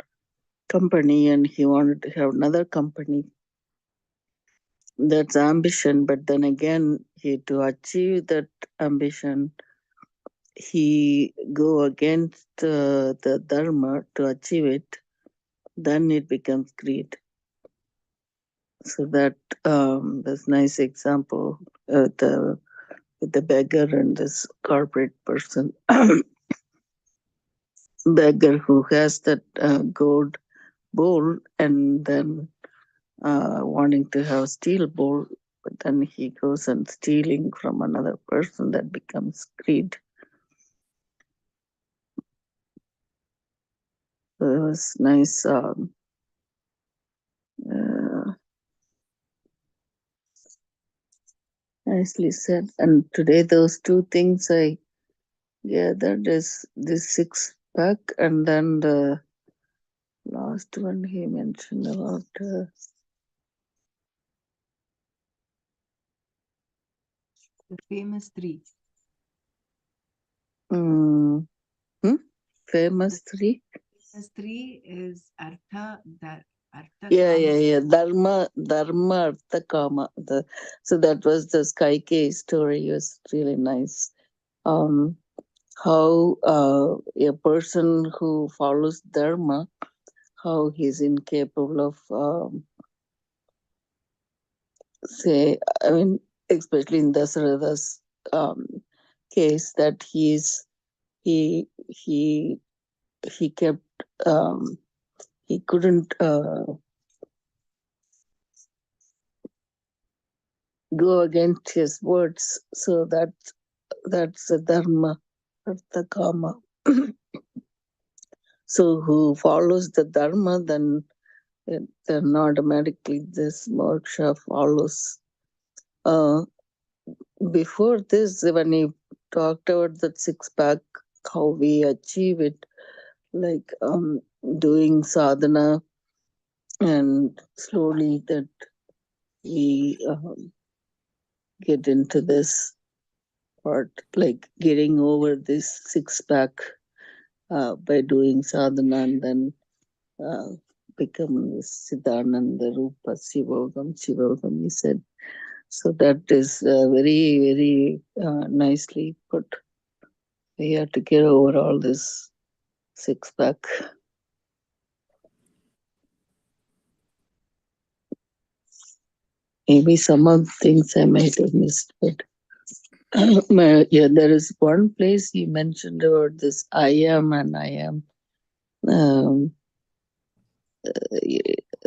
company and he wanted to have another company. That's ambition, but then again, to achieve that ambition, he go against the dharma to achieve it. Then it becomes greed. So that this nice example, the beggar and this corporate person, beggar who has that gold bowl and then wanting to have steel bowl, but then he goes and stealing from another person. That becomes greed. So it was nice, nicely said. And today those two things I gathered is this six pack, and then the last one he mentioned about The famous three. Mm, Famous three? Famous three is Artha, Artha Yeah. Dharma, Artha, Kama. So that was the Sky K story. It was really nice. Um, how a person who follows Dharma, how he's incapable of, say, I mean, especially in Dasarada's um, case, that he he kept he couldn't go against his words. So that's the dharma, artha, kama. So who follows the dharma, then automatically this moksha follows. Before this, when he talked about that six pack, how we achieve it, like doing sadhana, and slowly that we get into this part, like getting over this six pack by doing sadhana, and then uh, become Siddhananda Rupa Shivogam, he said. So that is very, very nicely put. We have to get over all this six pack. Maybe some of the things I might have missed, but yeah, there is one place you mentioned about this I am and I am.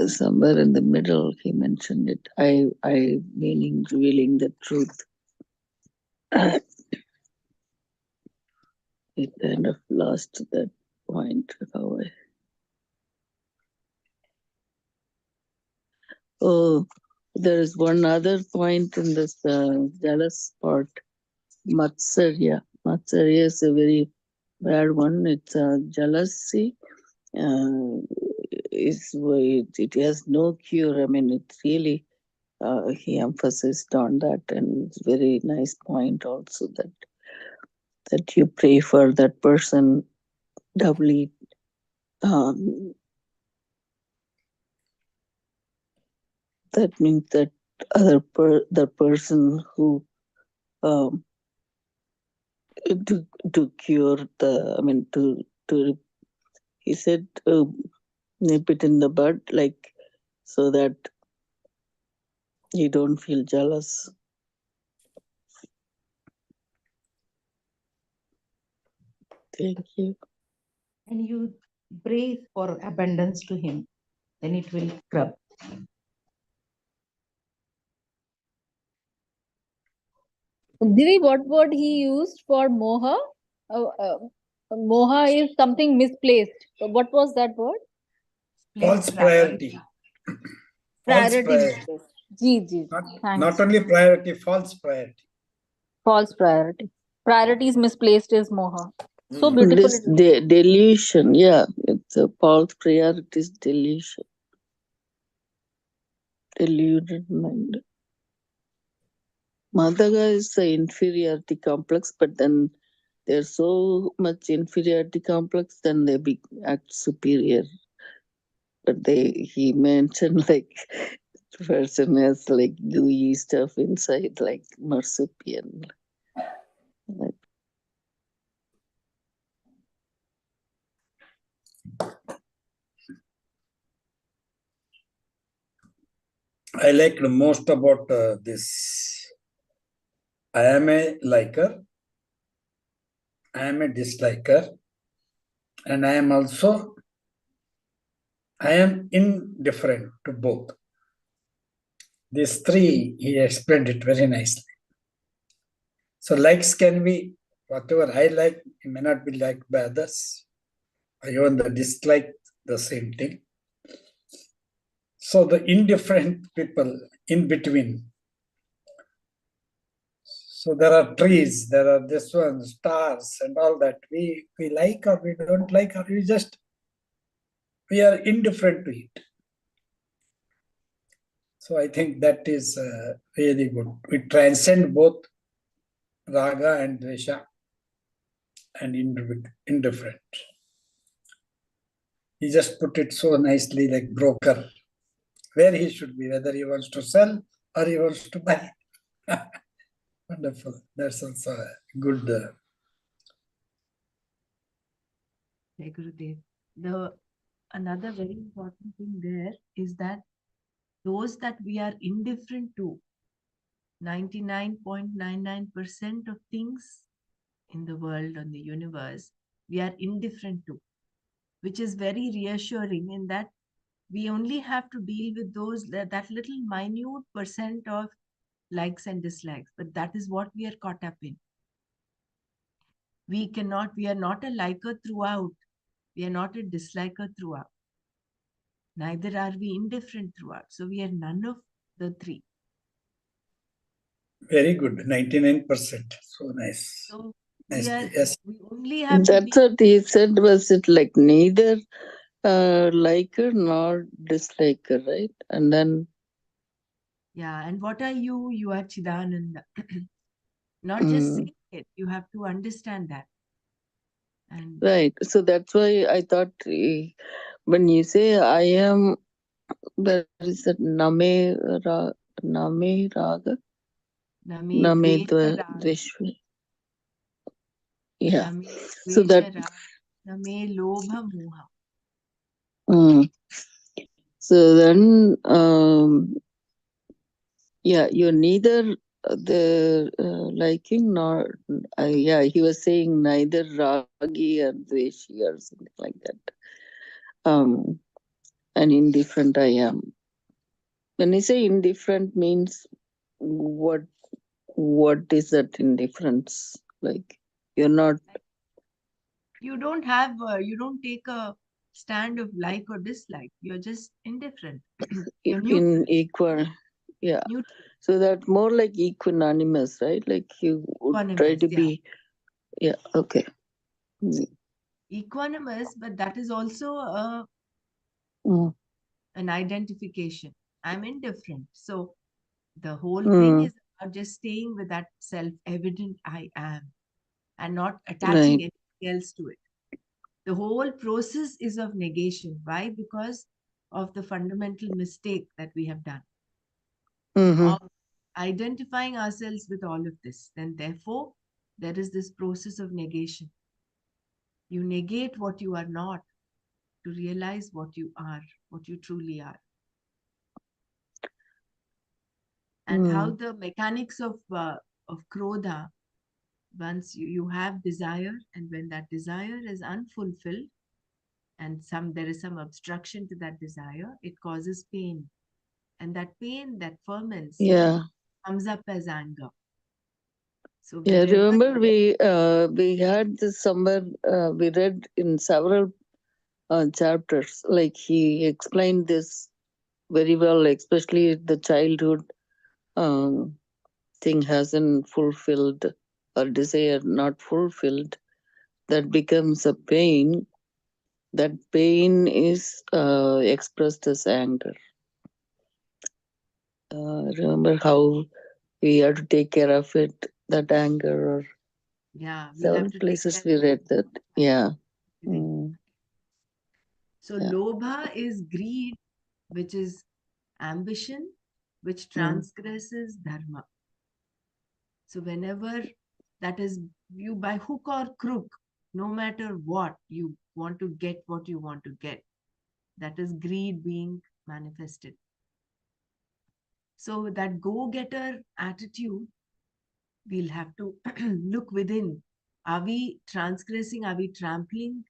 Somewhere in the middle, he mentioned it. I meaning revealing the truth. I kind of lost that point. How I... Oh, there is one other point in this jealous part. Matsarya. Matsarya is a very bad one. It's jealousy. It has no cure. I mean, it's really, he emphasized on that, and it's very nice point also that you pray for that person doubly. Um, that means that the person who um, to cure the, I mean, to he said nip it in the bud, like, so that you don't feel jealous. Thank you. And you pray for abundance to him, then it will crop. Divi, what word he used for moha? Moha is something misplaced. What was that word? False priority. False Priority priority. misplaced. Ji. Thanks. Not only priority, false priority. False priority. Priorities misplaced is moha. So beautiful. This delusion, yeah, it's a false priorities delusion. Deluded mind. Madhaga is the inferiority complex, but then there's so much inferiority complex, then they act superior. But he mentioned like the person has like gooey stuff inside, like marsupial. Like, I liked most about this. I am a liker, I am a disliker, and I am indifferent to both. These three, he explained it very nicely. So likes can be whatever I like, it may not be liked by others. Or even the dislike, the same thing. So the indifferent people in between. So there are trees, there are this one, stars and all that. We like or we don't like, or we are indifferent to it. So I think that is really good. We transcend both raga and dvesha and indifferent. He just put it so nicely like broker, where he should be, whether he wants to sell or he wants to buy. Wonderful. That's also a good. Jai Gurudev. Another very important thing there is that those that we are indifferent to, 99.99% of things in the world, on the universe, we are indifferent to, which is very reassuring in that we only have to deal with those, that little minute percent of likes and dislikes, but that is what we are caught up in. We are not a liker throughout. We are not a disliker throughout. Neither are we indifferent throughout. So we are none of the three. Very good, 99%. So nice. So Nice. we only have That's to what he said. Was it like neither liker nor disliker, right? And then yeah. And what are you? You are Chidananda. Not just saying it. You have to understand that. And right. So that's why I thought when you say I am, there is that Name Raga. Name Name Dvesha. Yeah. Name So that. Dvesha. Name Lobha Moha. So then, yeah, you're neither the liking nor, yeah, he was saying neither ragi or dveshi or something like that. And indifferent I am. When you say indifferent means what is that indifference? Like you're not. You don't take a stand of like or dislike. You're just indifferent. You're in equal, yeah. So that's more like equanimous, right? Like you would try to be, yeah, okay. Equanimous, but that is also an identification. I'm indifferent. So the whole thing is about just staying with that self-evident I am and not attaching anything else to it. The whole process is of negation. Why? Because of the fundamental mistake that we have done of identifying ourselves with all of this. Then therefore, there is this process of negation. You negate what you are not to realize what you are, what you truly are. And how the mechanics of Krodha, once you have desire, and when that desire is unfulfilled, and there is some obstruction to that desire, it causes pain. And that pain that ferments comes up as anger. So yeah, remember we had this somewhere, we read in several chapters, like he explained this very well, especially the childhood thing hasn't fulfilled or desire not fulfilled, that becomes a pain. That pain is expressed as anger. Remember how we have to take care of it, that anger, or several places we read that. Yeah. So lobha is greed, which is ambition, which transgresses dharma. So whenever that is you by hook or crook, no matter what, you want to get what you want to get. That is greed being manifested. So that go-getter attitude, we'll have to look within. Are we transgressing? Are we trampling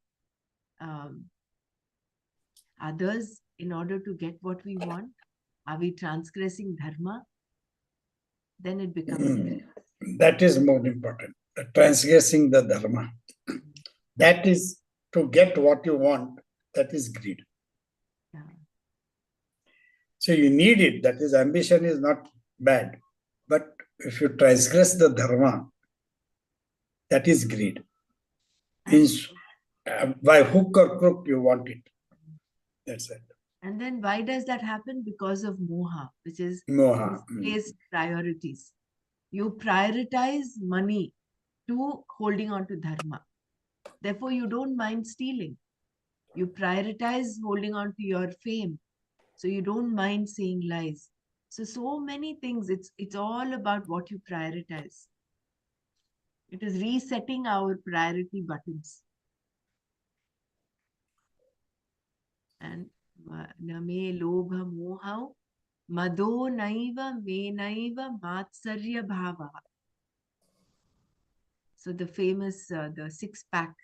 others in order to get what we want? Are we transgressing dharma? Then it becomes that is more important. Transgressing the dharma. That is to get what you want. That is greed. Yeah. So you need it. That is, ambition is not bad. But if you transgress the dharma, that is greed. Means by hook or crook you want it. That's it. And then why does that happen? Because of moha, which is moha. misplaced priorities. You prioritize money to holding on to dharma. Therefore, you don't mind stealing. You prioritize holding on to your fame. So you don't mind saying lies. So many things. It's all about what you prioritize. It is resetting our priority buttons. And name lobha moha mado naiva me naiva matsarya bhava. So the famous, the six-pack,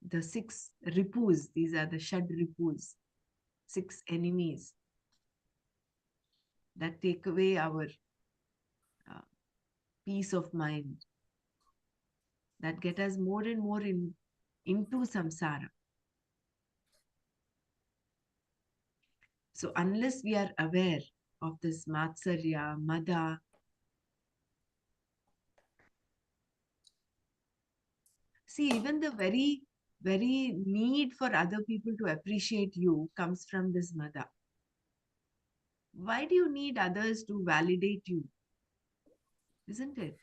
the six ripus, these are the shad ripus, 6 enemies that take away our peace of mind, that get us more and more into samsara. So unless we are aware of this matsarya, mada, see, even the very need for other people to appreciate you comes from this mada. Why do you need others to validate you? Isn't it?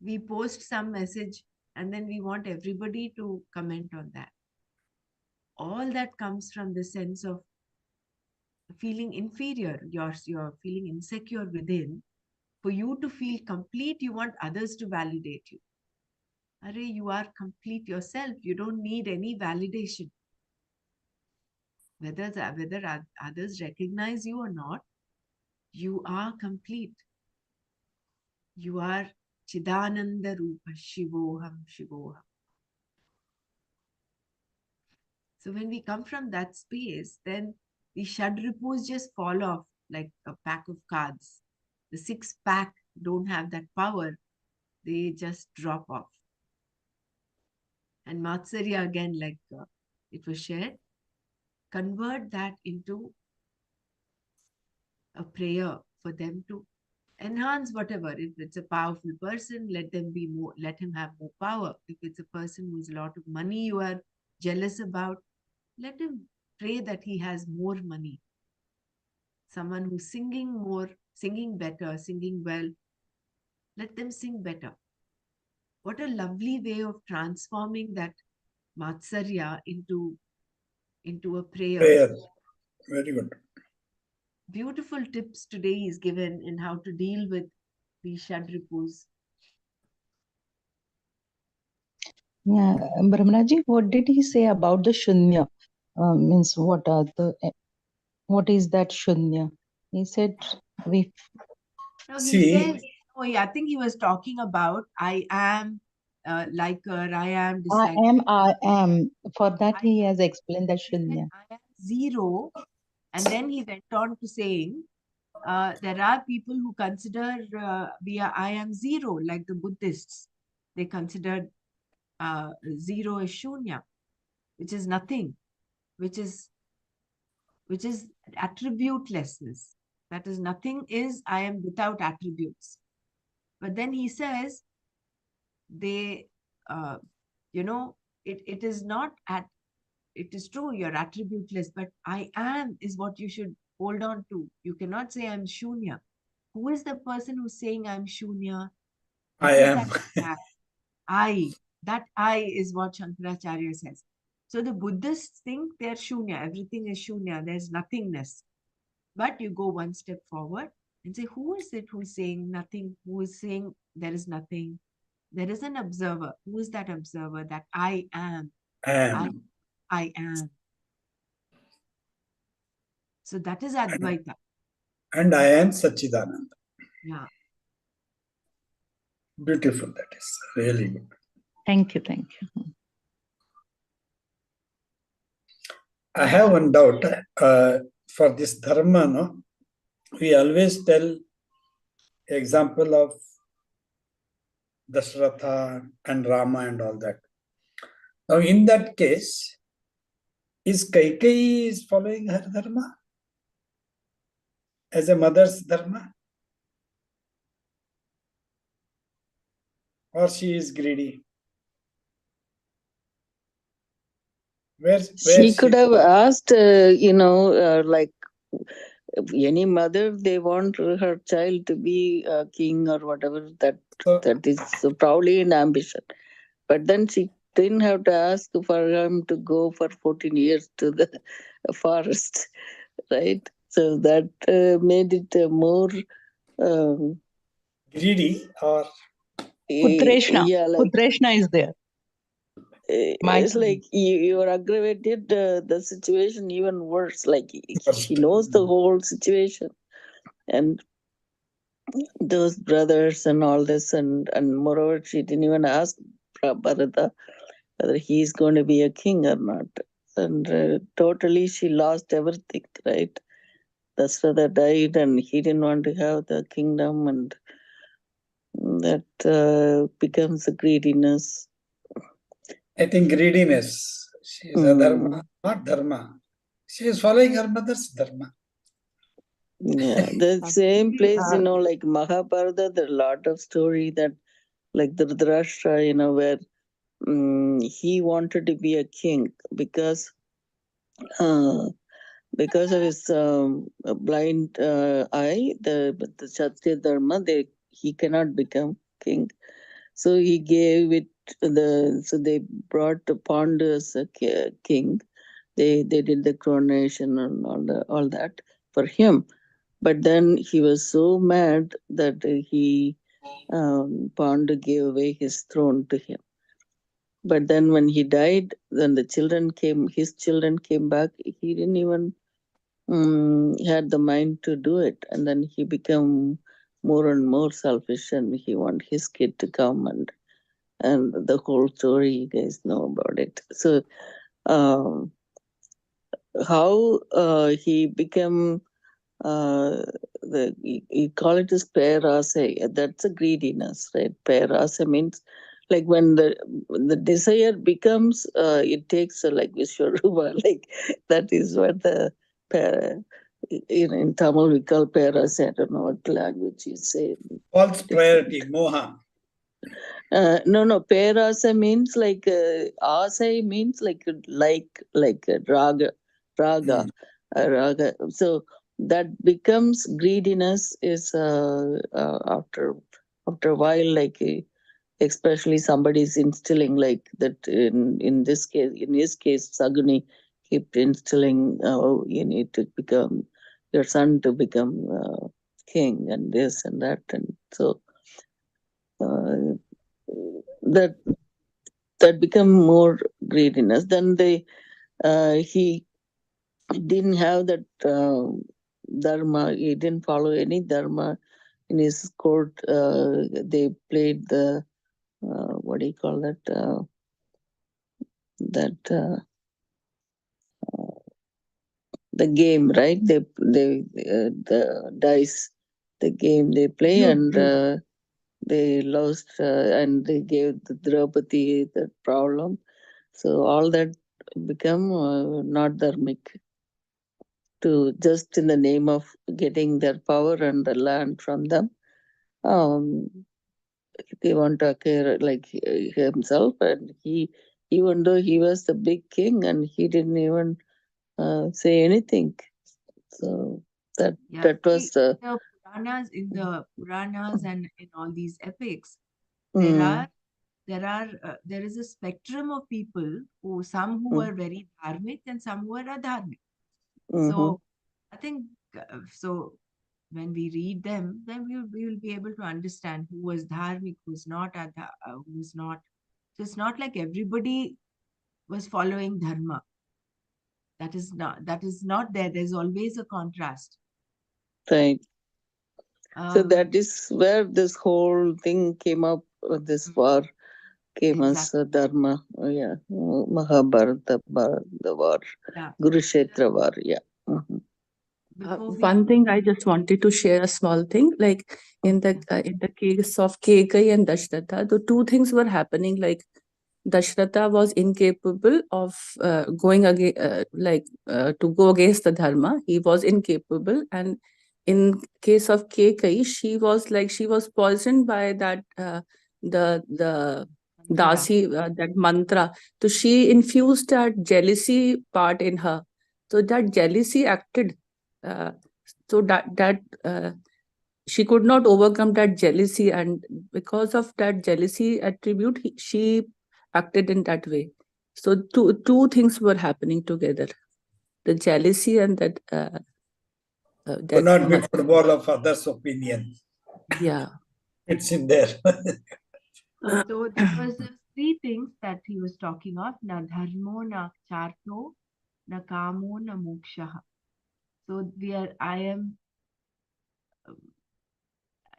We post some message and then we want everybody to comment on that. All that comes from the sense of feeling inferior. You're feeling insecure within. For you to feel complete, you want others to validate you. Arre, you are complete yourself. You don't need any validation. Whether others recognize you or not, you are complete. You are Chidananda Rupa, Shivoham, Shivoham. So when we come from that space, then the Shadripus just fall off like a pack of cards. The 6-pack don't have that power. They just drop off. And Matsarya, again, like it was shared, convert that into a prayer for them to enhance whatever. If it's a powerful person, let him have more power. If it's a person who has a lot of money you are jealous about, let him pray that he has more money. Someone who's singing more, singing better, singing well, let them sing better. What a lovely way of transforming that Matsarya into a prayer. Prayer. Very good. Beautiful tips today is given in how to deal with these Shadripus. Yeah, Brahmanaji, what did he say about the shunya? Means what is that shunya? He said we. No, he See, says, oh, yeah, I think he was talking about I am liker, I am disliker. I am. For that, I he am. has explained the He said, shunya. I am zero. And then he went on to saying, there are people who consider I am zero, like the Buddhists. They consider zero as shunya, which is nothing, which is attributelessness. That is, nothing is I am without attributes. But then he says, they, it is not it is true, you're attributeless, but I am is what you should hold on to. You cannot say I'm shunya. Who is the person who's saying I'm shunya? What I is am. that? That I is what Shankaracharya says. So the Buddhists think they're shunya, everything is shunya, there's nothingness. But you go one step forward and say, who is it who's saying nothing? Who is saying there is nothing? There is an observer. Who is that observer? That I am. Am. I am. So that is Advaita. And I am Sachidananda. Yeah. Beautiful, that is. Really good. Thank you. I have one doubt. For this dharma, no, we always tell example of Dasharatha and Rama and all that. Now, in that case, is Kaikeyi is following her dharma as a mother's dharma, or she is greedy? Where She she could have asked, like any mother, they want her child to be a king or whatever, that is probably an ambition. But then she didn't have to ask for him to go for 14 years to the forest, right? So that made it more greedy, or Putreshna. yeah, like Putreshna is there. it's like you are aggravated the situation even worse. Like he knows the whole situation, and those brothers and all this, and moreover, she didn't even ask Bharata whether he's going to be a king or not, and totally she lost everything, right? Dasratha died, and he didn't want to have the kingdom, and that becomes a greediness. I think greediness. She is a dharma, not dharma. She is following her mother's dharma. Yeah, the same place, like Mahabharata, there are a lot of story that, like the Dhritarashtra, where he wanted to be a king because of his blind eye, the Kshatriya Dharma, he cannot become king. So he gave it so they brought Pandu as a king. They did the coronation and all that for him. But then he was so mad that Pandu gave away his throne to him. But then when he died, then his children came back. He didn't even had the mind to do it. And then he became more and more selfish, and he wanted his kid to come, and the whole story, you guys know about it. So how he became you call it as perase. That's a greediness, right? Perase means like when the desire becomes, it takes like Vishwarupa, like that is what the in Tamil we call perase. I don't know what language you say. False priority, moha. No, perasa means like asai means like raga. So that becomes greediness is after a while, like especially somebody is instilling like that in his case Saguni kept instilling, you need to become your son to become king and this and that, and so that become more greediness. Then he didn't have that dharma. He didn't follow any dharma in his court. They played the what do you call that? The game, right? They the dice, the game they play, and they lost, and they gave the Draupadi the problem. So all that become not dharmic, to just in the name of getting their power and the land from them. They want to care like himself, and even though he was the big king, and he didn't even say anything. So that was the Puranas and in all these epics, there is a spectrum of people some who are very dharmic and some who are adharmic. So I think so when we read them, then we will be able to understand who was dharmic, who's not, who's not. So it's not like everybody was following dharma. That is not there. There's always a contrast. Right. So that is where this whole thing came up. This war came as dharma. Yeah, Mahabharata, the war, Kurukshetra war. Yeah. One thing I just wanted to share, a small thing, like in the case of Kekai and Dashratha, the two things were happening. Like Dashratha was incapable of going against, to go against the dharma. He was incapable, and in case of Kekai, she was poisoned by that the dasi, that mantra. So she infused that jealousy part in her. So that jealousy acted So she could not overcome that jealousy, and because of that jealousy attribute, she acted in that way. So two things were happening together: the jealousy and that. Do not be football of others' opinion. Yeah, It's in there. So there was three things that he was talking of: na dharmo, na chartho, na kamo, na moksha. So I am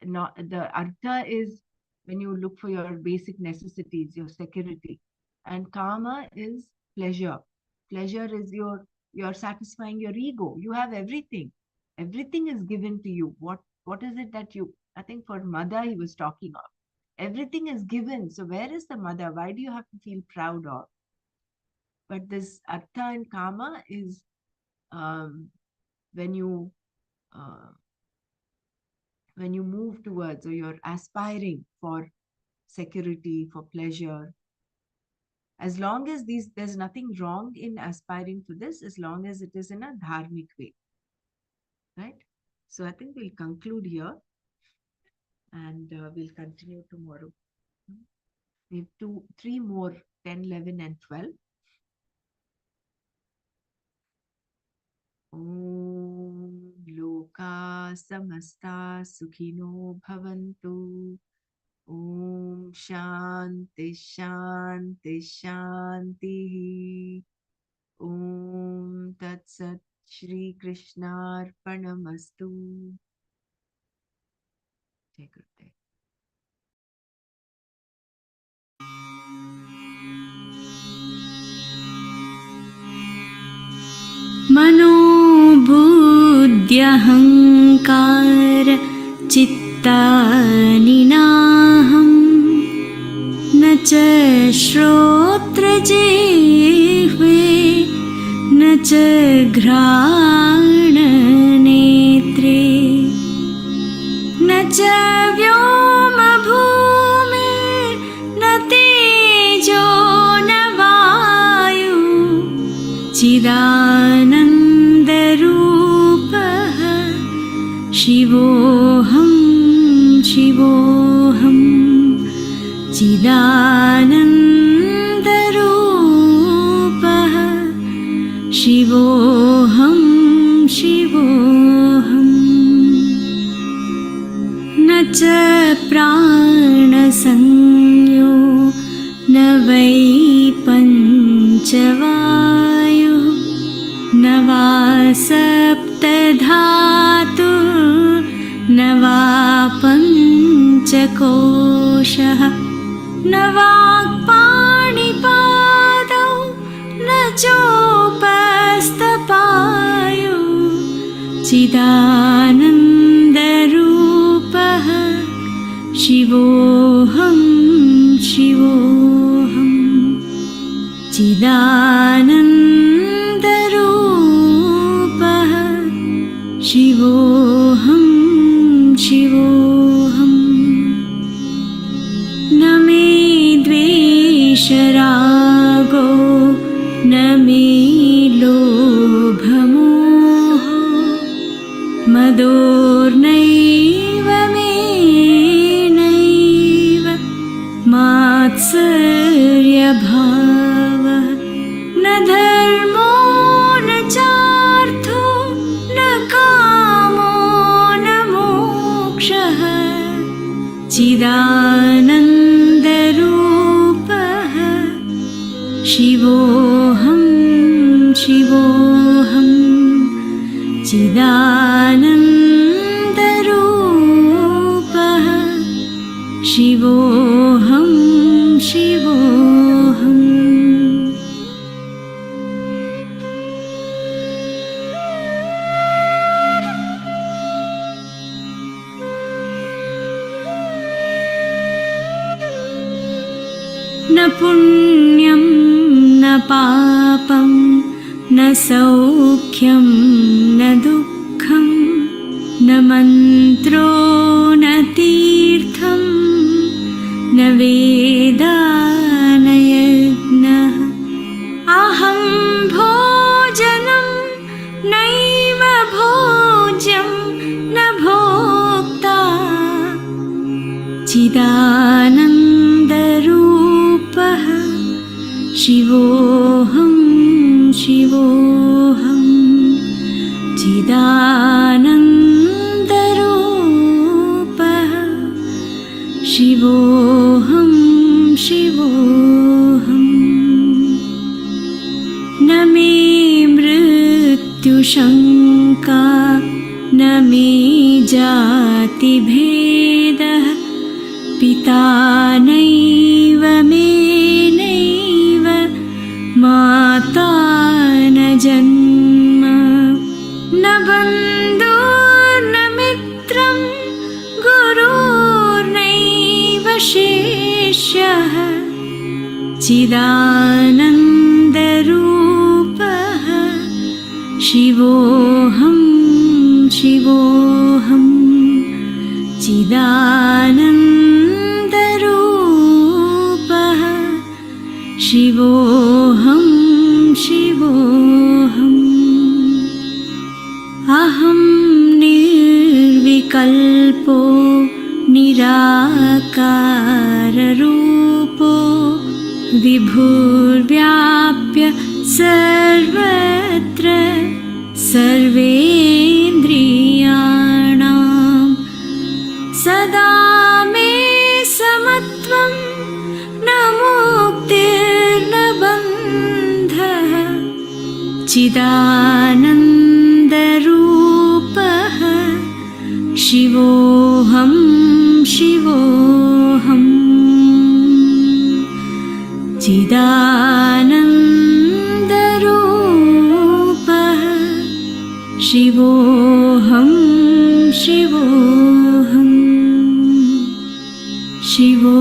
not, the artha is when you look for your basic necessities, your security, and kama is pleasure. Pleasure is you're satisfying your ego. You have everything. Everything is given to you. What is it that you? I think for mother he was talking of. Everything is given. So where is the mother? Why do you have to feel proud of? But this artha and kama is when you move towards, or you're aspiring for security, for pleasure. As long as there's nothing wrong in aspiring to this, as long as it is in a dharmic way, right? So I think we'll conclude here, and we'll continue tomorrow. We have 3 more, 10, 11, and 12. Om Loka Samasta Sukhino Bhavantu. Om Shanti Shanti Shanti. Om Tat Sat Shri Krishna Arpanamastu. Jai Gurudev. मनोबुद्ध्यहङ्कार चित्तानिनाहम् न च श्रोत्रजिह्वे न च घ्राणनेत्रे न च व्योमभूमिर्न तेजो न वायु चिदानन्दरूपः शिवोऽहं शिवोऽहं चिदानन्दरूपः शिवोऽहं शिवोऽहम् न च प्राणसंज्ञो न वै पञ्चवायुः न वा सप्तधातु न वा पञ्चकोशः न वाक्पाणिपादौ न चोपस्थपायु चिदानन्दरूपः शिवोऽहं शिवोऽहं चिदानन्दरूपः शिवोऽहं शिवोऽहम् न मे द्वेषरागो न मे लोभमोहो मदोर्नैव मे नैव मात्सर्यभावः न धर्मो न चार्थो न कामो न मोक्षः चिदानन्दरूपः शिवोऽहं शिवोऽहं चिदानन्दरूपः शिवोऽहं शिवोऽहम् न पुण्यं न पापं न सौख्यं न दुःखं न मन्त्रो न तीर्थं न वेदा न यज्ञः अहं भोजनं नैव भोज्यम् चिदानन्दरूपः शिवोऽहं शिवोऽहं चिदानन्दरूपः शिवोऽहं शिवोऽहम् न मे मृत्युशङ्का न मे जातिभेदः पिता नैव मे नैव माता न जन्म न बन्धुर्न मित्रं गुरुर्नैव शिष्यः चिदानन्दरूपः शिवोऽहं शिवोऽहं चिदानन्दरूपः शिवोऽहं शिवोऽहम् अहं निर्विकल्पो निराकाररूपो विभुर्व्याप्य सर्वत्र सर्वेन्द्रियाणां सदा मे समत्वं न मुक्तिर्न बन्धः चिदानन्दरूपः शिवोऽहं शिवोऽहम् चिदानन्दरूपः शिवोऽहं शिवोऽहम् शिवो